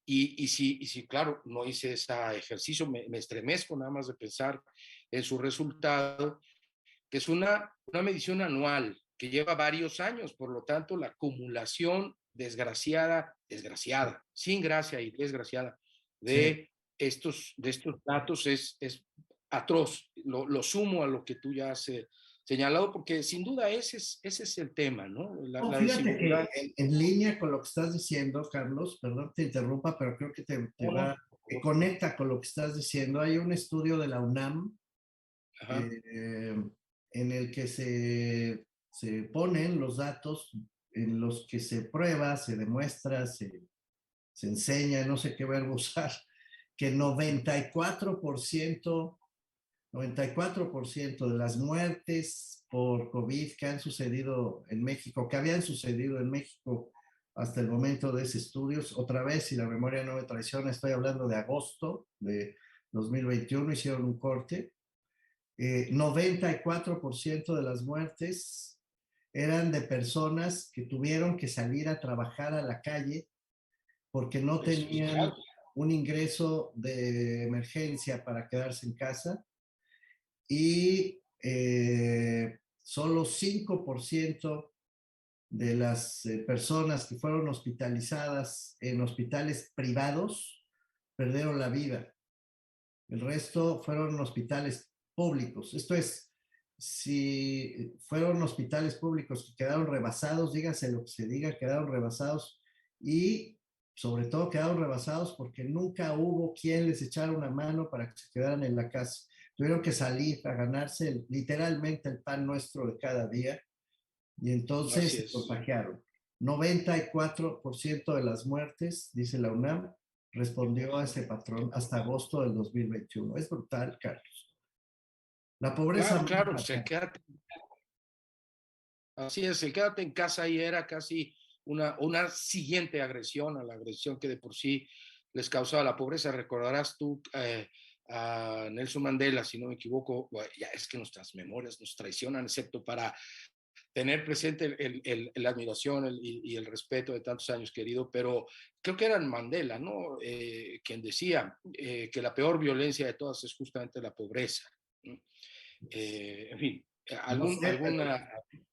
Y si, claro, no hice ese ejercicio, me estremezco nada más de pensar en su resultado, que es una medición anual que lleva varios años, por lo tanto, la acumulación desgraciada, sin gracia y desgraciada, de estos datos es atroz. Lo sumo a lo que tú ya has señalado, porque sin duda ese es el tema, ¿no? Fíjate que en línea con lo que estás diciendo, Carlos, perdón que te interrumpa, pero creo que te conecta con lo que estás diciendo. Hay un estudio de la UNAM en el que se se ponen los datos en los que se prueba, se demuestra, se enseña, no sé qué verbo usar, que 94% de las muertes por COVID que han sucedido en México, que habían sucedido en México hasta el momento de ese estudio, otra vez, si la memoria no me traiciona, estoy hablando de agosto de 2021, hicieron un corte, 94% de las muertes eran de personas que tuvieron que salir a trabajar a la calle porque no tenían un ingreso de emergencia para quedarse en casa y solo 5% de las personas que fueron hospitalizadas en hospitales privados perdieron la vida. El resto fueron hospitales públicos. Esto es, si fueron hospitales públicos que quedaron rebasados, dígase lo que se diga, quedaron rebasados y sobre todo quedaron rebasados porque nunca hubo quien les echara una mano para que se quedaran en la casa. Tuvieron que salir a ganarse literalmente el pan nuestro de cada día y entonces se contagiaron. 94% de las muertes, dice la UNAM, respondió a ese patrón hasta agosto del 2021. Es brutal, Carlos. La pobreza... Claro, así es, el quédate en casa ahí era casi una siguiente agresión a la agresión que de por sí les causaba la pobreza. Recordarás tú a Nelson Mandela, si no me equivoco, ya es que nuestras memorias nos traicionan, excepto para tener presente la admiración y el respeto de tantos años querido, pero creo que era Mandela, ¿no? Quien decía que la peor violencia de todas es justamente la pobreza. En fin, no sé, alguna...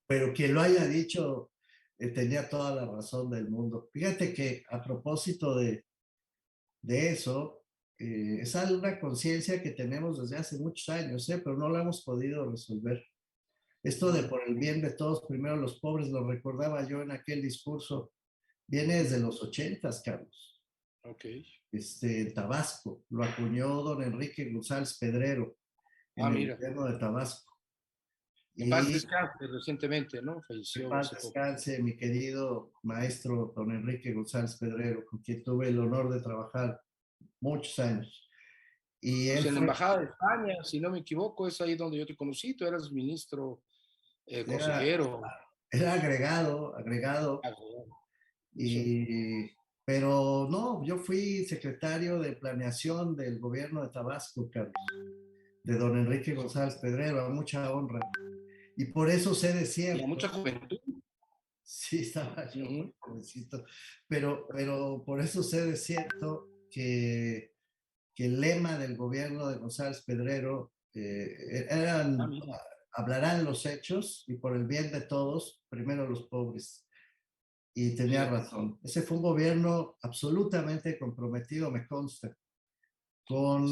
pero quien lo haya dicho tenía toda la razón del mundo. Fíjate que a propósito de eso, es una conciencia que tenemos desde hace muchos años, pero no la hemos podido resolver. Esto de por el bien de todos, primero los pobres, lo recordaba yo en aquel discurso, viene desde los 80, Carlos. Ok. En Tabasco, lo acuñó don Enrique González Pedrero en el gobierno de Tabasco. En paz descanse recientemente, ¿no? Falleció. En paz descanse mi querido maestro don Enrique González Pedrero, con quien tuve el honor de trabajar muchos años. Y pues en la Embajada de España, si no me equivoco, es ahí donde yo te conocí, tú eras ministro, consejero. Era agregado. Pero no, yo fui secretario de planeación del gobierno de Tabasco, Carlos, de don Enrique González Pedrero, a mucha honra. Y por eso sé de cierto. Y a mucha juventud. Sí, estaba yo muy jovencito. Pero por eso sé de cierto que el lema del gobierno de González Pedrero hablarán los hechos y por el bien de todos, primero los pobres. Y tenía razón. Ese fue un gobierno absolutamente comprometido, me consta, con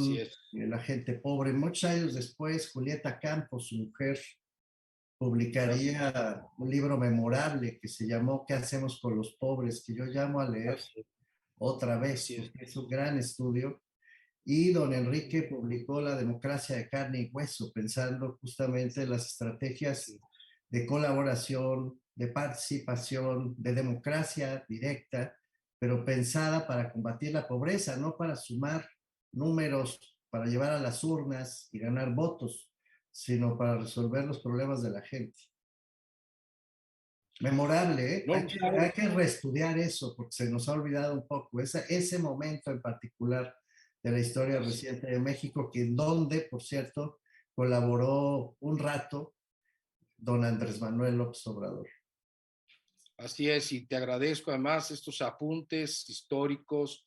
la gente pobre. Muchos años después, Julieta Campos, su mujer, publicaría un libro memorable que se llamó ¿Qué hacemos con los pobres?, que yo llamo a leer otra vez, porque es un gran estudio. Y don Enrique publicó La democracia de carne y hueso, pensando justamente en las estrategias de colaboración, de participación, de democracia directa, pero pensada para combatir la pobreza, no para sumar números, para llevar a las urnas y ganar votos, sino para resolver los problemas de la gente. Memorable, ¿eh? Hay que reestudiar eso, porque se nos ha olvidado un poco ese momento en particular de la historia reciente de México, que en donde, por cierto, colaboró un rato don Andrés Manuel López Obrador. Así es, y te agradezco además estos apuntes históricos,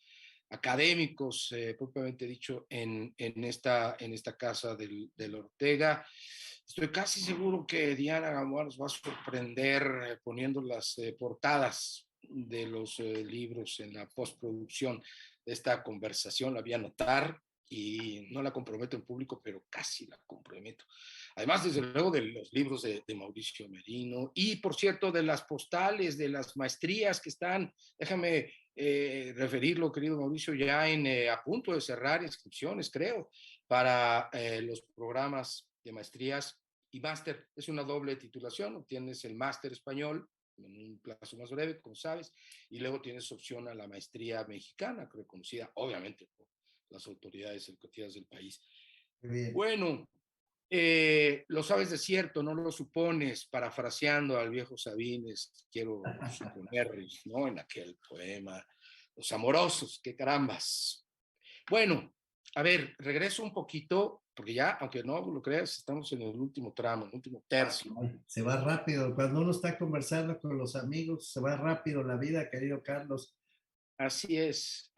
académicos, propiamente dicho, en esta casa del Ortega. Estoy casi seguro que Diana Gamboa nos va a sorprender poniendo las portadas de los libros en la postproducción de esta conversación. La voy a anotar y no la comprometo en público, pero casi la comprometo. Además, desde luego, de los libros de Mauricio Merino y, por cierto, de las postales, de las maestrías que están, déjame referirlo, querido Mauricio, ya a punto de cerrar inscripciones, creo, para los programas de maestrías y máster. Es una doble titulación, obtienes el máster español en un plazo más breve, como sabes, y luego tienes opción a la maestría mexicana, reconocida obviamente por las autoridades educativas del país. Muy bien. Bueno, lo sabes de cierto, no lo supones, parafraseando al viejo Sabines, quiero suponer, ¿no? En aquel poema, Los Amorosos, qué carambas. Bueno, a ver, regreso un poquito, porque ya, aunque no lo creas, estamos en el último tramo, el último tercio. Se va rápido. Cuando uno está conversando con los amigos, se va rápido la vida, querido Carlos. Así es,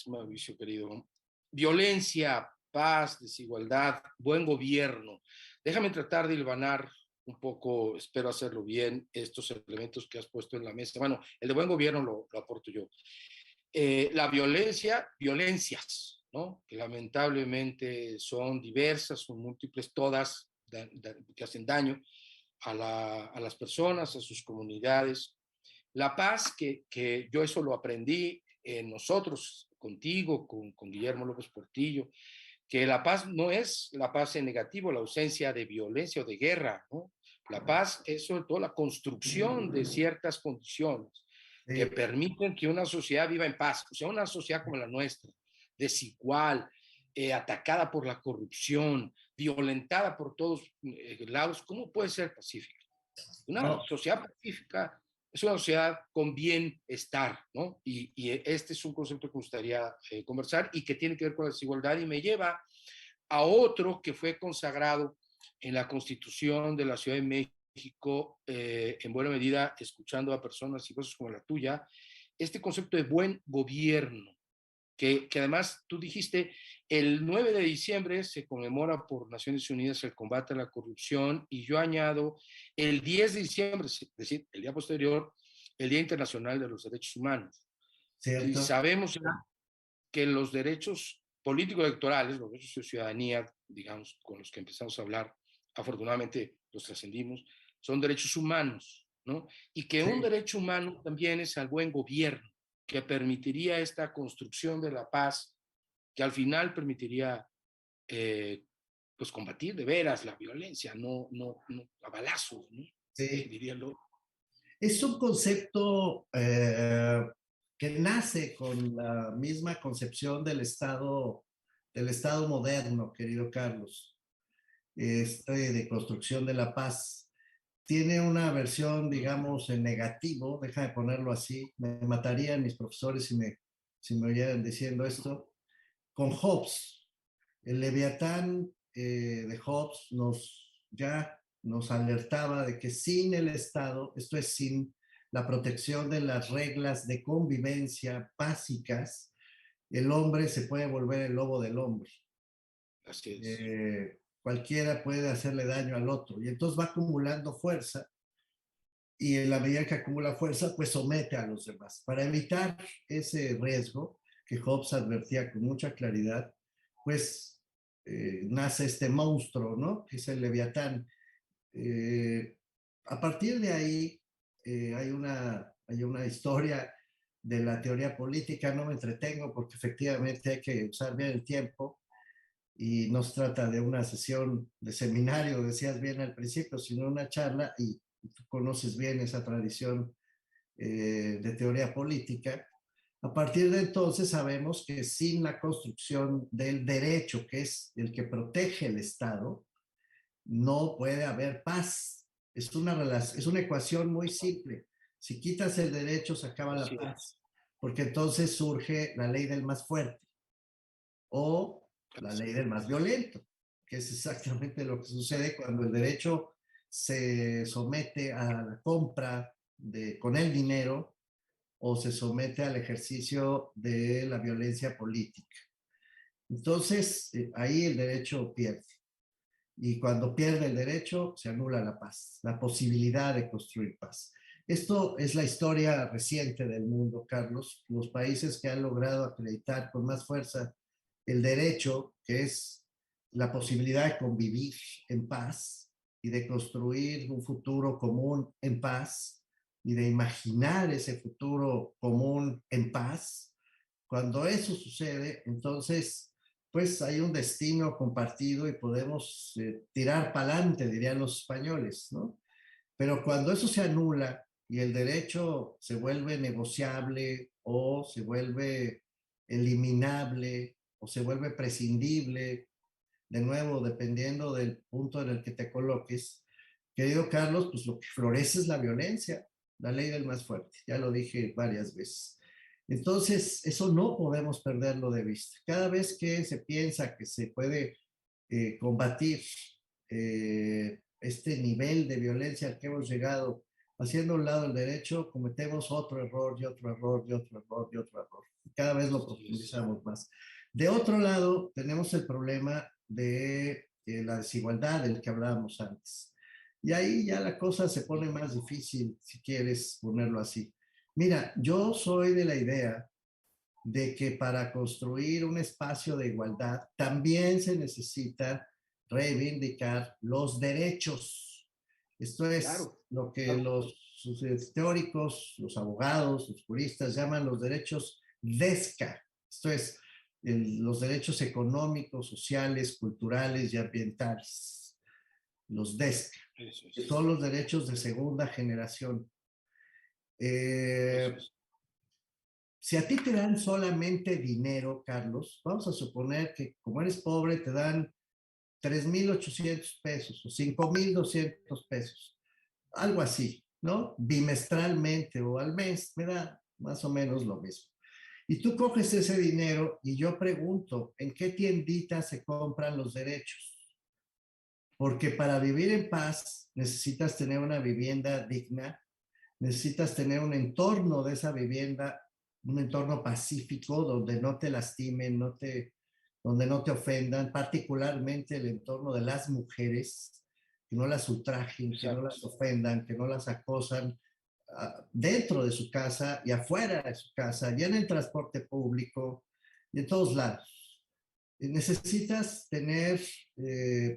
Mauricio, querido. Violencia, paz, desigualdad, buen gobierno. Déjame tratar de hilvanar un poco, espero hacerlo bien, estos elementos que has puesto en la mesa. Bueno, el de buen gobierno lo aporto yo. La violencia, violencias, ¿no? Que lamentablemente son diversas, son múltiples, todas que hacen daño a las personas, a sus comunidades. La paz, que yo eso lo aprendí en nosotros, contigo, con Guillermo López Portillo, que la paz no es la paz en negativo, la ausencia de violencia o de guerra, ¿no? La paz es sobre todo la construcción de ciertas condiciones que Sí. permiten que una sociedad viva en paz, o sea, una sociedad como la nuestra, desigual, atacada por la corrupción, violentada por todos lados, ¿cómo puede ser pacífica? Una No, sociedad pacífica es una sociedad con bienestar, ¿no? Y este es un concepto que me gustaría conversar y que tiene que ver con la desigualdad y me lleva a otro que fue consagrado en la Constitución de la Ciudad de México, en buena medida escuchando a personas y voces como la tuya, este concepto de buen gobierno, que además tú dijiste, el 9 de diciembre se conmemora por Naciones Unidas el combate a la corrupción y yo añado el 10 de diciembre, es decir, el día posterior, el Día Internacional de los Derechos Humanos. Y cierto. sabemos ya que los derechos políticos electorales, los derechos de ciudadanía, digamos, con los que empezamos a hablar, afortunadamente los trascendimos, son derechos humanos, ¿no? Y que un Sí. derecho humano también es al buen gobierno, que permitiría esta construcción de la paz, que al final permitiría pues combatir de veras la violencia, no a balazos, ¿no? Sí. Diría lo. Es un concepto que nace con la misma concepción del Estado moderno, querido Carlos, de construcción de la paz. Tiene una versión, digamos, en negativo, deja de ponerlo así, me matarían mis profesores si me oyeran diciendo esto, con Hobbes. El Leviatán de Hobbes ya nos alertaba de que sin el Estado, esto es sin la protección de las reglas de convivencia básicas, el hombre se puede volver el lobo del hombre. Así es. Cualquiera puede hacerle daño al otro y entonces va acumulando fuerza y en la medida que acumula fuerza, pues somete a los demás. Para evitar ese riesgo que Hobbes advertía con mucha claridad, pues nace este monstruo, ¿no? Que es el Leviatán. Eh, a partir de ahí hay una historia de la teoría política, no me entretengo porque efectivamente hay que usar bien el tiempo y no se trata de una sesión de seminario, decías bien al principio, sino una charla y tú conoces bien esa tradición de teoría política. A partir de entonces sabemos que sin la construcción del derecho, que es el que protege el Estado, no puede haber paz. Es una ecuación muy simple. Si quitas el derecho, se acaba la Así paz, porque entonces surge la ley del más fuerte o la es. ley del más violento, que es exactamente lo que sucede cuando el derecho se somete a la compra con el dinero o se somete al ejercicio de la violencia política. Entonces, ahí el derecho pierde. Y cuando pierde el derecho, se anula la paz, la posibilidad de construir paz. Esto es la historia reciente del mundo, Carlos. Los países que han logrado acreditar con más fuerza el derecho, que es la posibilidad de convivir en paz y de construir un futuro común en paz y de imaginar ese futuro común en paz. Cuando eso sucede, entonces pues hay un destino compartido y podemos tirar para adelante, dirían los españoles, ¿no? Pero cuando eso se anula y el derecho se vuelve negociable o se vuelve eliminable o se vuelve prescindible, de nuevo, dependiendo del punto en el que te coloques, querido Carlos, pues lo que florece es la violencia, la ley del más fuerte, ya lo dije varias veces. Entonces, eso no podemos perderlo de vista. Cada vez que se piensa que se puede combatir este nivel de violencia al que hemos llegado, haciendo a un lado el derecho, cometemos otro error y otro error y otro error y otro error. Y cada vez lo profundizamos más. De otro lado, tenemos el problema de la desigualdad del que hablábamos antes. Y ahí ya la cosa se pone más difícil, si quieres ponerlo así. Mira, yo soy de la idea de que para construir un espacio de igualdad también se necesita reivindicar los derechos. Esto es claro, lo que claro. Los teóricos, los abogados, los juristas llaman los derechos DESCA. Esto es los derechos económicos, sociales, culturales y ambientales. Los DESCA. Que son los derechos de segunda generación. Si a ti te dan solamente dinero, Carlos, vamos a suponer que como eres pobre te dan 3,800 pesos o 5,200 pesos, algo así, ¿no? Bimestralmente o al mes, me da más o menos lo mismo. Y tú coges ese dinero y yo pregunto, ¿en qué tiendita se compran los derechos? Porque para vivir en paz necesitas tener una vivienda digna, necesitas tener un entorno de esa vivienda, un entorno pacífico donde no te lastimen, donde no te ofendan, particularmente el entorno de las mujeres, que no las ultrajen, que no las ofendan, que no las acosan dentro de su casa y afuera de su casa, y en el transporte público y en todos lados. Necesitas tener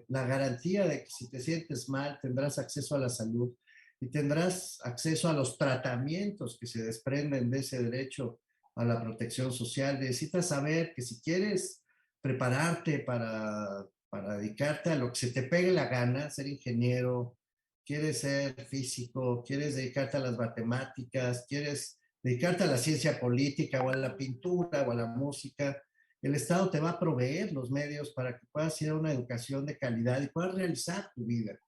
la garantía de que si te sientes mal tendrás acceso a la salud y tendrás acceso a los tratamientos que se desprenden de ese derecho a la protección social. Necesitas saber que si quieres prepararte para dedicarte a lo que se te pegue la gana, ser ingeniero, quieres ser físico, quieres dedicarte a las matemáticas, quieres dedicarte a la ciencia política o a la pintura o a la música, el Estado te va a proveer los medios para que puedas ir a una educación de calidad y puedas realizar tu vida.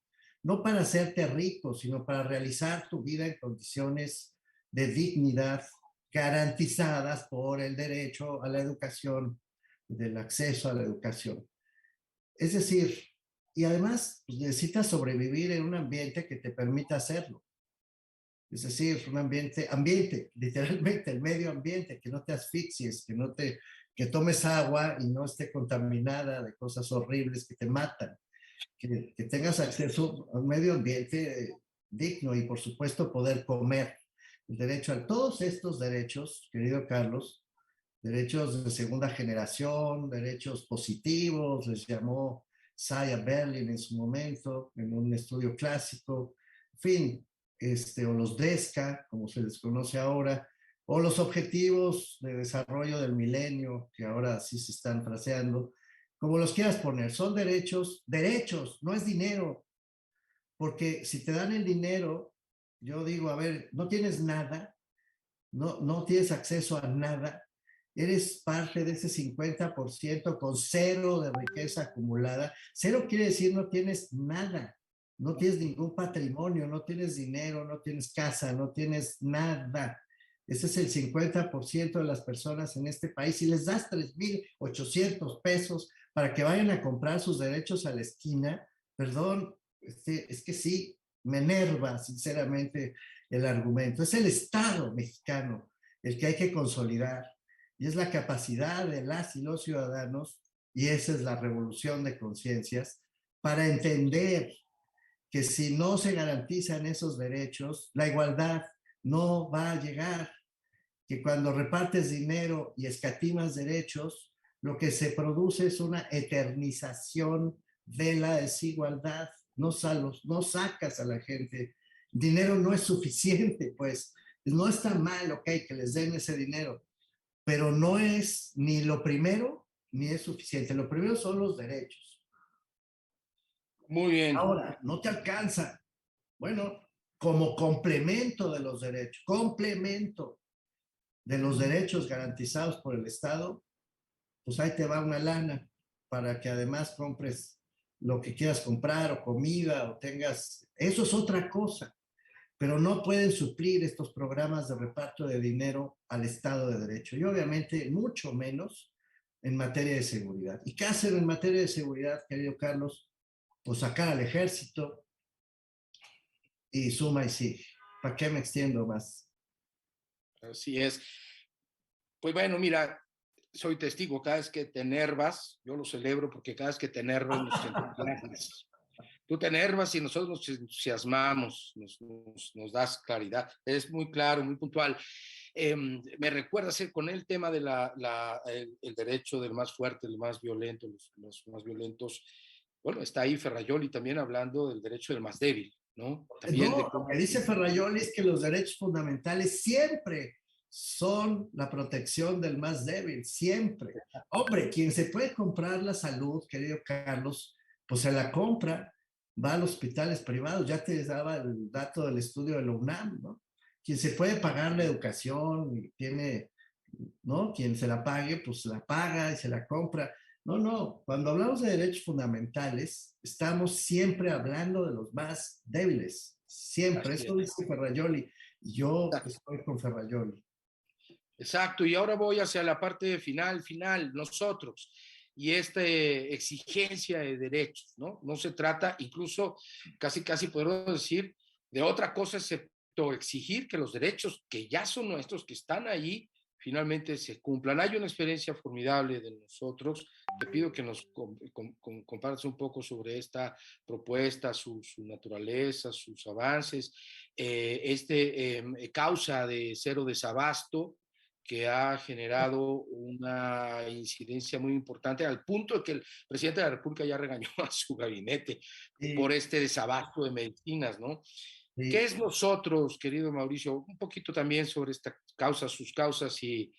No para hacerte rico, sino para realizar tu vida en condiciones de dignidad garantizadas por el derecho a la educación, del acceso a la educación. Es decir, y además pues, necesitas sobrevivir en un ambiente que te permita hacerlo. Es decir, un ambiente, literalmente el medio ambiente, que no te asfixies, que tomes agua y no esté contaminada de cosas horribles que te matan, que tengas acceso a un medio ambiente digno y por supuesto poder comer. El derecho a todos estos derechos, querido Carlos, derechos de segunda generación, derechos positivos, les llamó Saya Berlin en su momento, en un estudio clásico, en fin, o los DESCA, como se les conoce ahora, o los objetivos de desarrollo del milenio, que ahora sí se están fraseando, como los quieras poner, son derechos, no es dinero, porque si te dan el dinero, yo digo, a ver, no tienes nada, no tienes acceso a nada, eres parte de ese 50% con cero de riqueza acumulada. Cero quiere decir no tienes nada, no tienes ningún patrimonio, no tienes dinero, no tienes casa, no tienes nada. Ese es el 50% de las personas en este país. Si les das 3,800 pesos para que vayan a comprar sus derechos a la esquina, perdón, es que sí, me enerva sinceramente el argumento. Es el Estado mexicano el que hay que consolidar y es la capacidad de las y los ciudadanos, y esa es la revolución de conciencias, para entender que si no se garantizan esos derechos, la igualdad no va a llegar, que cuando repartes dinero y escatimas derechos, lo que se produce es una eternización de la desigualdad. No sacas a la gente. Dinero no es suficiente, pues. No está mal, ok, que les den ese dinero, pero no es ni lo primero ni es suficiente. Lo primero son los derechos. Muy bien. Ahora, no te alcanza. Bueno, como complemento de los derechos, complemento de los derechos garantizados por el Estado, pues ahí te va una lana para que además compres lo que quieras comprar o comida o tengas, eso es otra cosa, pero no pueden suplir estos programas de reparto de dinero al Estado de Derecho y obviamente mucho menos en materia de seguridad. ¿Y qué hacen en materia de seguridad, querido Carlos? Pues sacar al ejército y suma y sigue. ¿Para qué me extiendo más? Así es. Pues bueno, mira, soy testigo, cada vez que te enervas, yo lo celebro porque cada vez que te enervas nos entusiasmas. Tú te enervas y nosotros nos entusiasmamos, nos das claridad. Es muy claro, muy puntual. Me recuerda con el tema de el derecho del más fuerte, del más violento, los más violentos. Bueno, está ahí Ferrajoli también hablando del derecho del más débil, ¿no? También No, lo que dice Ferrajoli es que los derechos fundamentales siempre son la protección del más débil, siempre. Hombre, quien se puede comprar la salud, querido Carlos, pues se la compra, va a los hospitales privados, ya te daba el dato del estudio de la UNAM, ¿no? Quien se puede pagar la educación y tiene, ¿no? Quien se la pague, pues la paga y se la compra. No, no, cuando hablamos de derechos fundamentales, estamos siempre hablando de los más débiles, siempre. Así Eso dice Ferrajoli. Yo estoy con Ferrajoli. Exacto, y ahora voy hacia la parte final, nosotros, y esta exigencia de derechos, ¿no? No se trata, incluso casi podemos decir, de otra cosa excepto exigir que los derechos que ya son nuestros, que están ahí, finalmente se cumplan. Hay una experiencia formidable de nosotros. Te pido que nos compartas un poco sobre esta propuesta, su naturaleza, sus avances, causa de cero desabasto, que ha generado una incidencia muy importante al punto de que el presidente de la República ya regañó a su gabinete por este desabasto de medicinas, ¿no? Sí. ¿Qué es nosotros, querido Mauricio? Un poquito también sobre esta causa, sus causas y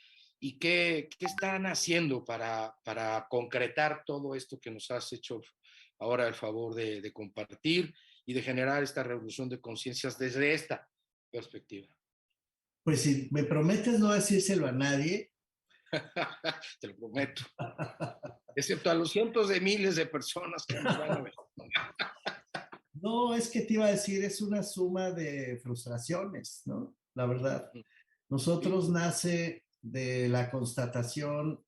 qué están haciendo para concretar todo esto que nos has hecho ahora el favor de compartir y de generar esta revolución de conciencias desde esta perspectiva. Pues si me prometes no decírselo a nadie. Te lo prometo. Excepto a los cientos de miles de personas que nos van a ver. No, es que te iba a decir, es una suma de frustraciones, ¿no? La verdad. Nosotros nace de la constatación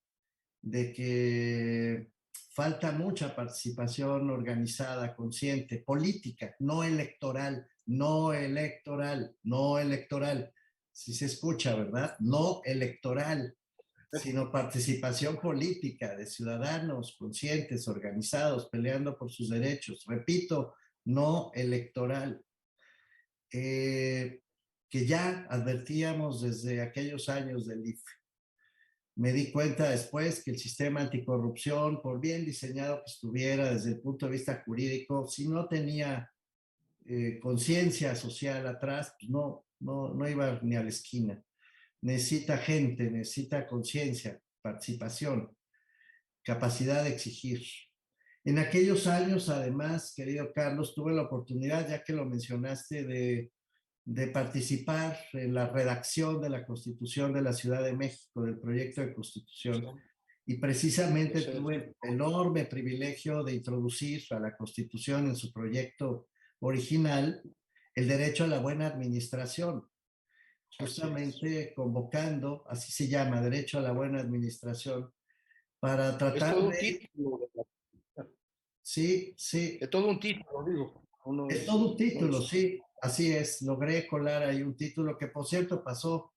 de que falta mucha participación organizada, consciente, política, no electoral, no electoral, no electoral. Si se escucha, ¿verdad? No electoral, sino participación política de ciudadanos conscientes, organizados, peleando por sus derechos. Repito, no electoral. Que ya advertíamos desde aquellos años del IFE. Me di cuenta después que el sistema anticorrupción, por bien diseñado que estuviera desde el punto de vista jurídico, si no tenía conciencia social atrás, pues no iba ni a la esquina. Necesita gente, necesita conciencia, participación, capacidad de exigir. En aquellos años, además, querido Carlos, tuve la oportunidad, ya que lo mencionaste, de participar en la redacción de la Constitución de la Ciudad de México, del proyecto de Constitución. Y precisamente tuve el enorme privilegio de introducir a la Constitución en su proyecto original el derecho a la buena administración, justamente convocando, así se llama, derecho a la buena administración, para tratar de... título. Sí, sí. Es todo un título, digo. Es todo un título, sí. Así es. Logré colar ahí un título que, por cierto, pasó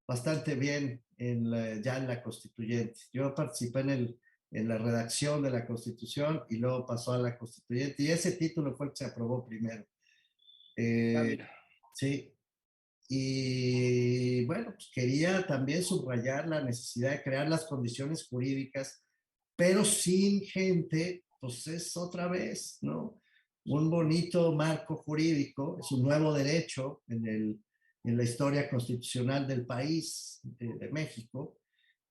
bastante bien ya en la Constituyente. Yo participé en la redacción de la Constitución y luego pasó a la Constituyente. Y ese título fue el que se aprobó primero. Sí. Y bueno, pues quería también subrayar la necesidad de crear las condiciones jurídicas, pero sin gente, pues es otra vez, ¿no? Un bonito marco jurídico, es un nuevo derecho en la historia constitucional del país, de México,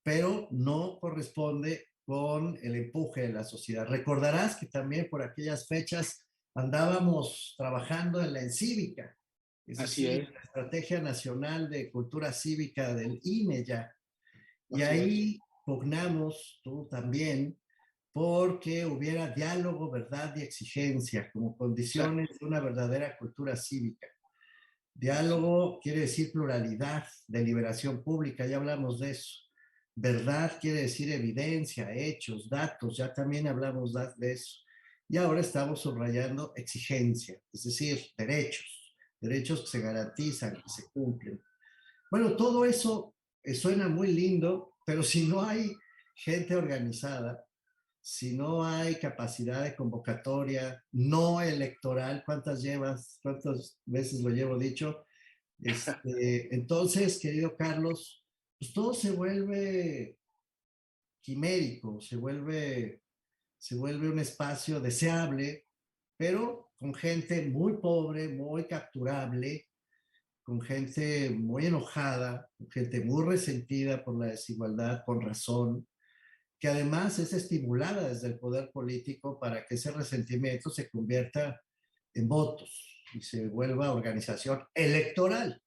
pero no corresponde con el empuje de la sociedad. Recordarás que también por aquellas fechas andábamos trabajando en la Encívica, es Así decir, es, la Estrategia Nacional de Cultura Cívica del INE ya. Y así es. ahí pugnamos, tú también, porque hubiera diálogo, verdad y exigencia como Exacto. condiciones de una verdadera cultura cívica. Sí, Diálogo quiere decir pluralidad, deliberación pública, ya hablamos de eso. Verdad quiere decir evidencia, hechos, datos, ya también hablamos de eso. Y ahora estamos subrayando exigencia, es decir, derechos, derechos que se garantizan, que se cumplen. Bueno, todo eso suena muy lindo, pero si no hay gente organizada, si no hay capacidad de convocatoria no electoral, ¿cuántas llevas? ¿Cuántas veces lo llevo dicho? Entonces, querido Carlos, pues todo se vuelve quimérico, se vuelve un espacio deseable, pero con gente muy pobre, muy capturable, con gente muy enojada, con gente muy resentida por la desigualdad, con razón, que además es estimulada desde el poder político para que ese resentimiento se convierta en votos y se vuelva organización electoral,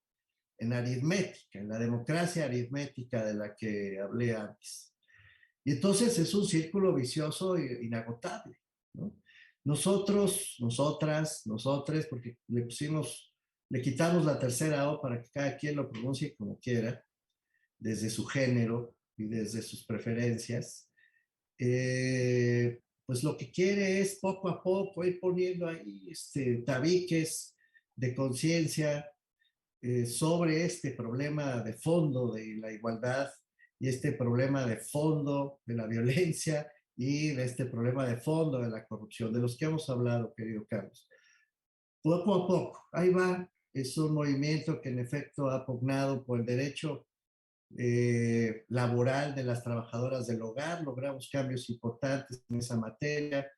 en aritmética, en la democracia aritmética de la que hablé antes. Y entonces es un círculo vicioso inagotable, ¿no? Nosotros, nosotras, nosotres, porque le quitamos la tercera O para que cada quien lo pronuncie como quiera, desde su género y desde sus preferencias, pues lo que quiere es poco a poco ir poniendo ahí tabiques de conciencia sobre este problema de fondo de la igualdad y este problema de fondo de la violencia y de este problema de fondo de la corrupción, de los que hemos hablado, querido Carlos. Poco a poco, ahí va, es un movimiento que en efecto ha pugnado por el derecho laboral de las trabajadoras del hogar, logramos cambios importantes en esa materia,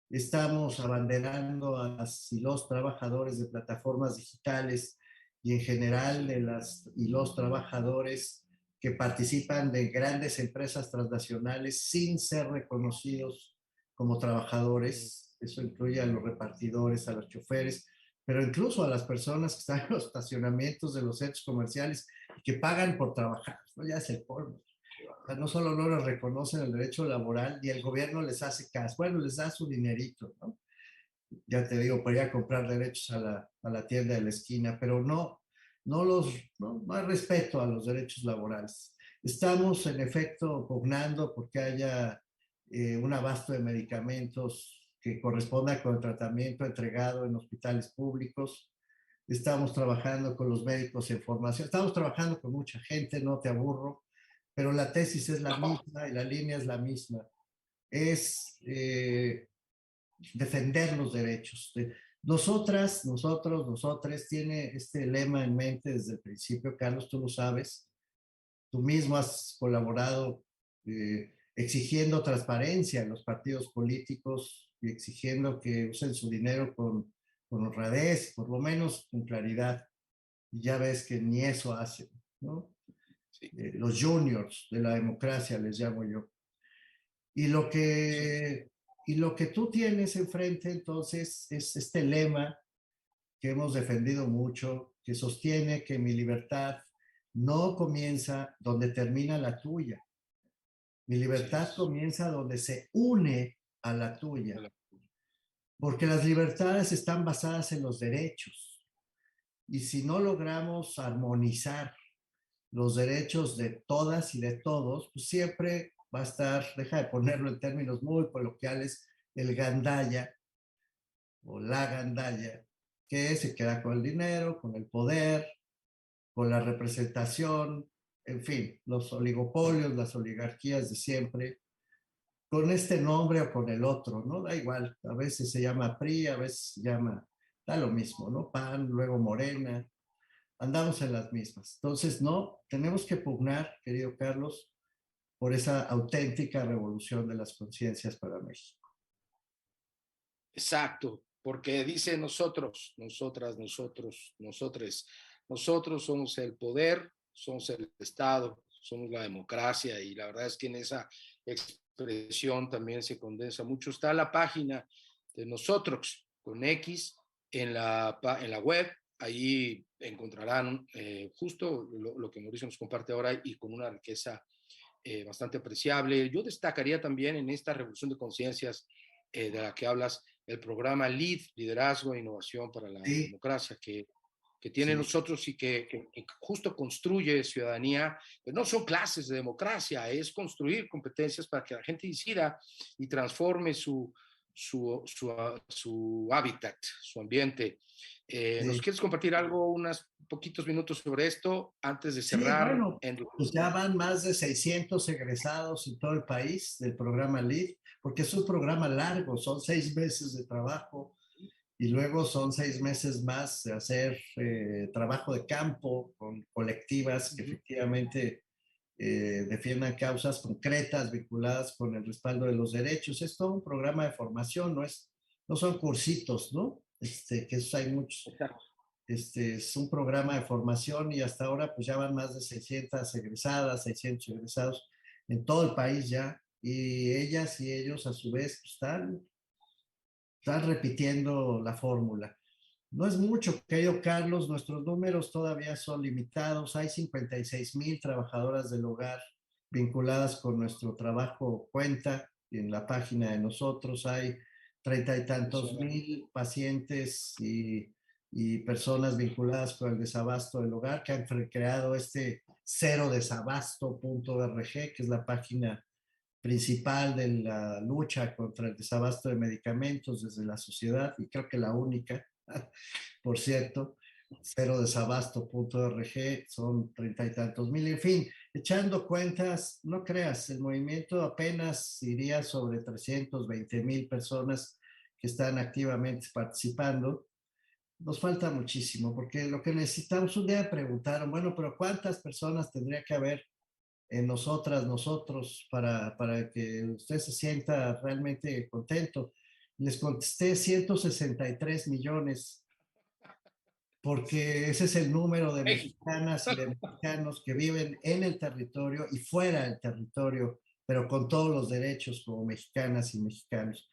estamos abanderando a las y los trabajadores de plataformas digitales y en general de las y los trabajadores que participan de grandes empresas transnacionales sin ser reconocidos como trabajadores. Eso incluye a los repartidores, a los choferes, pero incluso a las personas que están en los estacionamientos de los centros comerciales y que pagan por trabajar. ¿No? Ya es el polvo. O sea, no solo no les reconocen el derecho laboral y el gobierno les hace caso, bueno, les da su dinerito, ¿no? Ya te digo, para ir a comprar derechos a la tienda de la esquina, pero no hay respeto a los derechos laborales. Estamos, en efecto, pugnando porque haya un abasto de medicamentos que corresponda con el tratamiento entregado en hospitales públicos. Estamos trabajando con los médicos en formación. Estamos trabajando con mucha gente, no te aburro, pero la tesis es la misma y la línea es la misma. Es defender los derechos. Nosotras, nosotros, nosotres, tiene este lema en mente desde el principio, Carlos, tú lo sabes, tú mismo has colaborado exigiendo transparencia en los partidos políticos y exigiendo que usen su dinero con honradez, por lo menos con claridad. Y ya ves que ni eso hacen, ¿no? sí, Los juniors de la democracia les llamo yo. Y lo sí. que, y lo que tú tienes enfrente entonces es este lema que hemos defendido mucho, que sostiene que mi libertad no comienza donde termina la tuya. Mi Así libertad es. comienza donde se une a la tuya, porque las libertades están basadas en los derechos. Y si no logramos armonizar los derechos de todas y de todos, pues siempre va a estar, deja de ponerlo en términos muy coloquiales, el gandalla o la gandalla, que se queda con el dinero, con el poder, con la representación, en fin, los oligopolios, las oligarquías de siempre, con este nombre o con el otro, ¿no? Da igual, a veces se llama PRI, a veces se llama, da lo mismo, ¿no? PAN, luego Morena, andamos en las mismas. Entonces, no, tenemos que pugnar, querido Carlos, por esa auténtica revolución de las conciencias para México. Exacto, porque dice nosotros, nosotras, nosotros, nosotres. Nosotros somos el poder, somos el Estado, somos la democracia y la verdad es que en esa expresión también se condensa mucho. Está la página de nosotros con X en la web. Ahí encontrarán justo lo que Mauricio nos comparte ahora y con una riqueza bastante apreciable. Yo destacaría también en esta revolución de conciencias de la que hablas, el programa LEAD, Liderazgo e Innovación para la Sí, Democracia, que tiene sí, nosotros y que justo construye ciudadanía. Pero no son clases de democracia, es construir competencias para que la gente decida y transforme su hábitat, su ambiente. ¿Nos sí. quieres compartir algo, unos poquitos minutos sobre esto antes de Sí, cerrar? bueno, pues ya van más de 600 egresados en todo el país del programa LEAD, porque es un programa largo, son 6 meses de trabajo y luego son 6 meses más de hacer trabajo de campo con colectivas que efectivamente defiendan causas concretas vinculadas con el respaldo de los derechos. Es todo un programa de formación, no son cursitos, ¿no? Que esos hay muchos. Es un programa de formación y hasta ahora pues ya van más de 600 egresadas, 600 egresados en todo el país ya. Y ellas y ellos a su vez pues, están repitiendo la fórmula. No es mucho, querido Carlos, nuestros números todavía son limitados. Hay 56,000 trabajadoras del hogar vinculadas con nuestro trabajo cuenta en la página de nosotros. Hay 30 y tantos mil pacientes y personas vinculadas con el desabasto del hogar que han creado este cerodesabasto.org, que es la página principal de la lucha contra el desabasto de medicamentos desde la sociedad y creo que la única, por cierto, cerodesabasto.org, son 30 y tantos mil, en fin, echando cuentas, no creas, el movimiento apenas iría sobre 320,000 personas que están activamente participando. Nos falta muchísimo, porque lo que necesitamos, un día preguntaron, bueno, pero ¿cuántas personas tendría que haber en nosotros, para que usted se sienta realmente contento? Les contesté 163 millones, porque ese es el número de México. mexicanas y de mexicanos que viven en el territorio y fuera del territorio, pero con todos los derechos como mexicanas y mexicanos.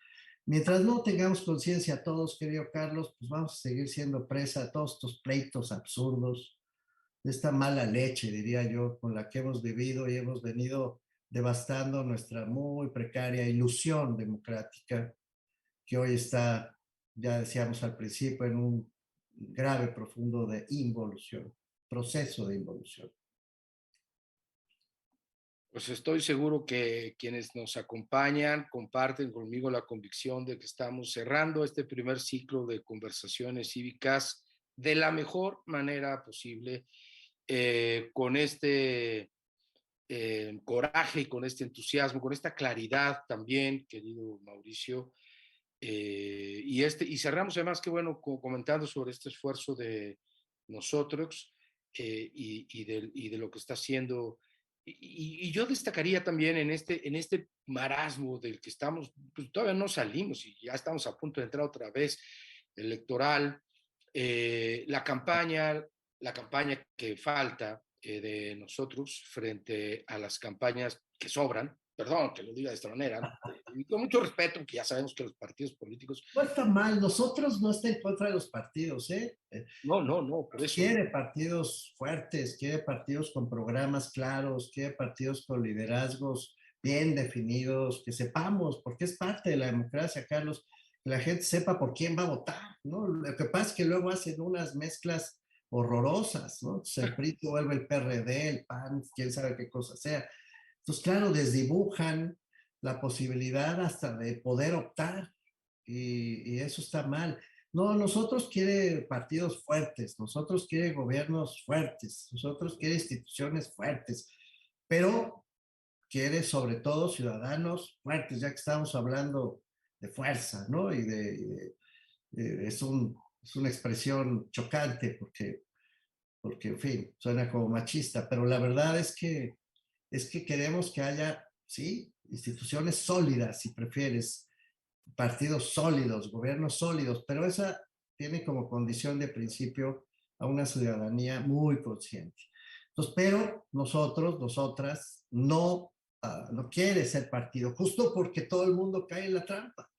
Mientras no tengamos conciencia todos, querido Carlos, pues vamos a seguir siendo presa de todos estos pleitos absurdos, de esta mala leche, diría yo, con la que hemos vivido y hemos venido devastando nuestra muy precaria ilusión democrática, que hoy está, ya decíamos al principio, en un grave, profundo de involución, proceso de involución. Pues estoy seguro que quienes nos acompañan comparten conmigo la convicción de que estamos cerrando este primer ciclo de conversaciones cívicas de la mejor manera posible, con este coraje y con este entusiasmo, con esta claridad también, querido Mauricio. Y cerramos además, que bueno, comentando sobre este esfuerzo de nosotros y de lo que está haciendo. Y yo destacaría también en este marasmo del que estamos, pues todavía no salimos y ya estamos a punto de entrar otra vez electoral, la campaña que falta de nosotros frente a las campañas que sobran, perdón que lo diga de esta manera, ¿no? Y con mucho respeto, que ya sabemos que los partidos políticos... No está mal, nosotros no está en contra de los partidos, ¿eh? No, por eso. Quiere partidos fuertes, quiere partidos con programas claros, quiere partidos con liderazgos bien definidos, que sepamos, porque es parte de la democracia, Carlos, que la gente sepa por quién va a votar, ¿no? Lo que pasa es que luego hacen unas mezclas horrorosas, ¿no? Entonces el PRI vuelve el PRD, el PAN, quién sabe qué cosa sea. Entonces, claro, desdibujan la posibilidad hasta de poder optar y eso está mal. No, nosotros quiere partidos fuertes, nosotros quiere gobiernos fuertes, nosotros quiere instituciones fuertes, pero quiere sobre todo ciudadanos fuertes, ya que estamos hablando de fuerza, ¿no? Es una expresión chocante porque, en fin, suena como machista, pero la verdad es que queremos que haya, sí, instituciones sólidas, si prefieres, partidos sólidos, gobiernos sólidos, pero esa tiene como condición de principio a una ciudadanía muy consciente. Entonces, pero nosotros, nosotras, no no quiere ser partido, justo porque todo el mundo cae en la trampa.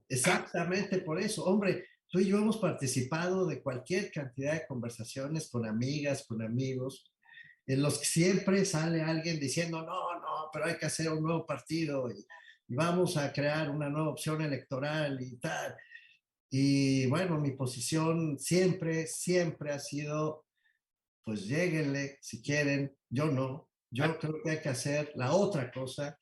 Exactamente por eso. Hombre, tú y yo hemos participado de cualquier cantidad de conversaciones con amigas, con amigos, en los que siempre sale alguien diciendo, no, pero hay que hacer un nuevo partido y vamos a crear una nueva opción electoral y tal. Y bueno, mi posición siempre ha sido, pues lléguenle si quieren, yo no. Yo creo que hay que hacer la otra cosa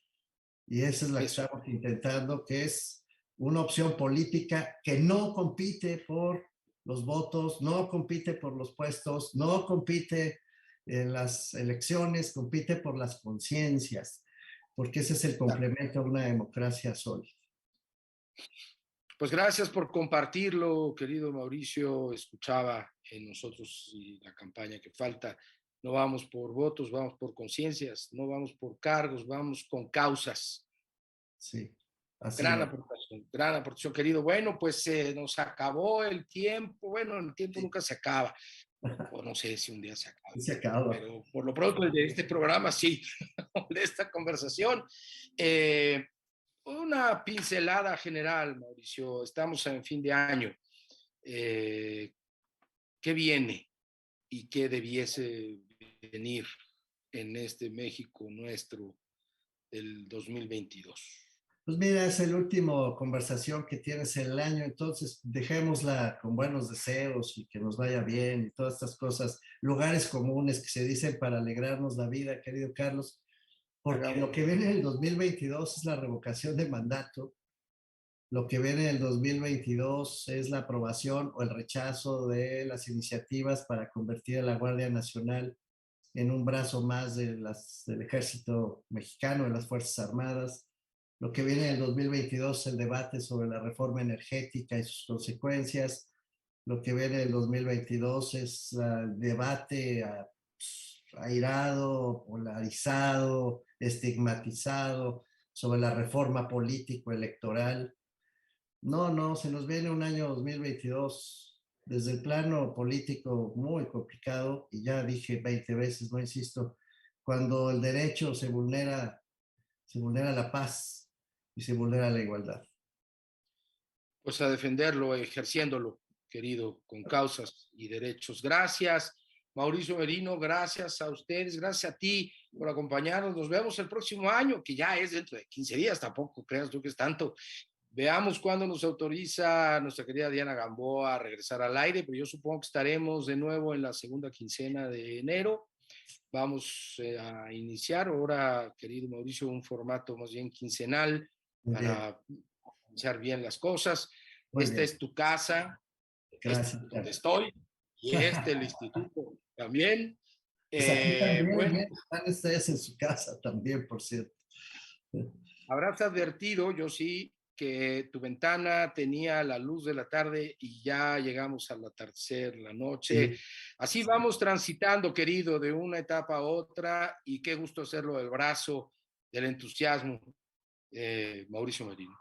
y esa es la que estamos intentando, que es una opción política que no compite por los votos, no compite por los puestos, no compite en las elecciones, compite por las conciencias, porque ese es el complemento a una democracia sólida. Pues gracias por compartirlo, querido Mauricio. Escuchaba en nosotros y la campaña que falta. No vamos por votos, vamos por conciencias, no vamos por cargos, vamos con causas. Sí. Gran aportación, querido. Bueno, pues nos acabó el tiempo. Bueno, el tiempo nunca se acaba. O no sé si un día se acaba. Se acaba. Pero por lo pronto de este programa sí, de esta conversación. Una pincelada general, Mauricio. Estamos en fin de año. ¿Qué viene y qué debiese venir en este México nuestro del 2022? Pues mira, es la última conversación que tienes en el año, entonces dejémosla con buenos deseos y que nos vaya bien y todas estas cosas, lugares comunes que se dicen para alegrarnos la vida, querido Carlos, porque lo que viene en el 2022 es la revocación de mandato, lo que viene en el 2022 es la aprobación o el rechazo de las iniciativas para convertir a la Guardia Nacional en un brazo más del Ejército Mexicano, de las Fuerzas Armadas. Lo que viene en el 2022 es el debate sobre la reforma energética y sus consecuencias. Lo que viene en el 2022 es el debate airado, polarizado, estigmatizado sobre la reforma político-electoral. No, se nos viene un año 2022 desde el plano político muy complicado, y ya dije 20 veces, no insisto, cuando el derecho se vulnera la paz y se vulnera la igualdad. Pues a defenderlo, ejerciéndolo, querido, con causas y derechos. Gracias, Mauricio Merino, gracias a ustedes, gracias a ti por acompañarnos. Nos vemos el próximo año, que ya es dentro de 15 días, tampoco creas tú que es tanto. Veamos cuándo nos autoriza nuestra querida Diana Gamboa a regresar al aire, pero yo supongo que estaremos de nuevo en la segunda quincena de enero. Vamos a iniciar ahora, querido Mauricio, un formato más bien quincenal para iniciar bien las cosas. Esta es tu casa, gracias, donde estoy, y el instituto también. Pues aquí también, bueno, están ustedes en su casa también, por cierto. Habrás advertido, yo sí, que tu ventana tenía la luz de la tarde y ya llegamos al atardecer, la noche. Sí. Así vamos transitando, querido, de una etapa a otra, y qué gusto hacerlo del brazo del entusiasmo, Mauricio Merino.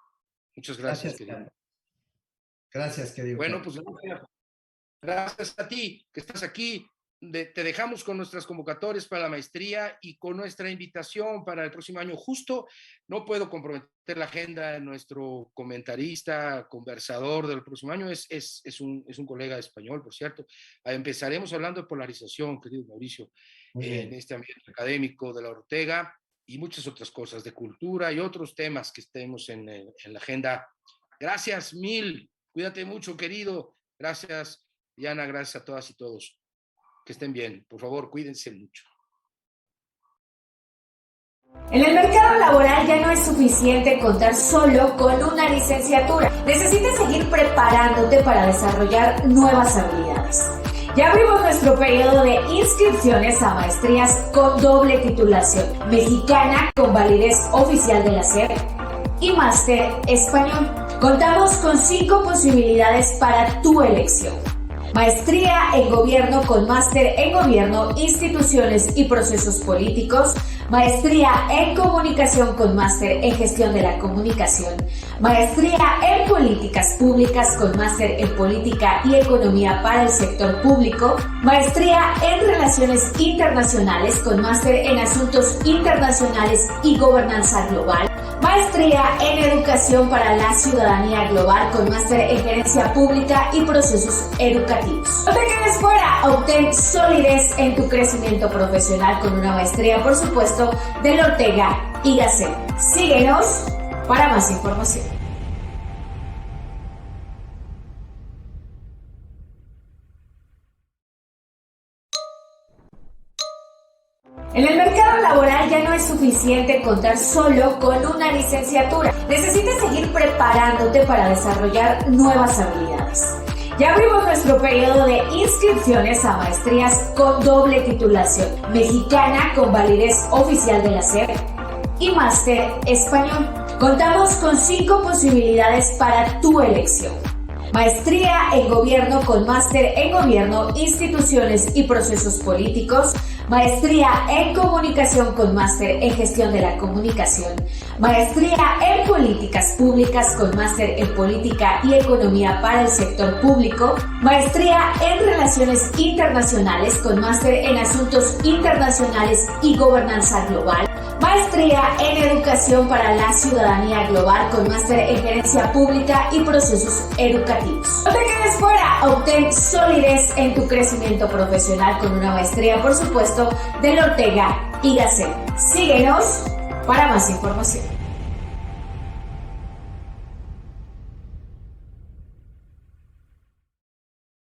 Muchas gracias, querido. Gracias, querido. Bueno, pues gracias a ti que estás aquí. Te dejamos con nuestras convocatorias para la maestría y con nuestra invitación para el próximo año. Justo no puedo comprometer la agenda de nuestro comentarista, conversador del próximo año. Es un colega español, por cierto. Empezaremos hablando de polarización, querido Mauricio, en este ambiente académico de la Ortega, y muchas otras cosas de cultura y otros temas que estemos en la agenda. Gracias mil. Cuídate mucho, querido. Gracias, Diana. Gracias a todas y todos. Que estén bien. Por favor, cuídense mucho. En el mercado laboral ya no es suficiente contar solo con una licenciatura. Necesitas seguir preparándote para desarrollar nuevas habilidades. Ya abrimos nuestro periodo de inscripciones a maestrías con doble titulación, mexicana con validez oficial de la SEP y máster español. Contamos con 5 posibilidades para tu elección. Maestría en Gobierno con máster en Gobierno, Instituciones y Procesos Políticos, maestría en comunicación con máster en gestión de la comunicación, maestría en políticas públicas con máster en política y economía para el sector público, maestría en relaciones internacionales con máster en asuntos internacionales y gobernanza global, maestría en educación para la ciudadanía global con máster en gerencia pública y procesos educativos. No te quedes fuera, obtén solidez en tu crecimiento profesional con una maestría, por supuesto, del Ortega y Gasset. Síguenos para más información. En el mercado laboral ya no es suficiente contar solo con una licenciatura. Necesitas seguir preparándote para desarrollar nuevas habilidades. Ya abrimos nuestro periodo de inscripciones a maestrías con doble titulación, mexicana con validez oficial de la SEP y máster español. Contamos con 5 posibilidades para tu elección. Maestría en gobierno con máster en gobierno, instituciones y procesos políticos, maestría en comunicación con máster en gestión de la comunicación, maestría en políticas públicas con máster en política y economía para el sector público, maestría en relaciones internacionales con máster en asuntos internacionales y gobernanza global, maestría en educación para la ciudadanía global con máster en gerencia pública y procesos educativos. No te quedes fuera, obtén solidez en tu crecimiento profesional con una maestría, por supuesto, del Ortega y Gasset. Síguenos para más información.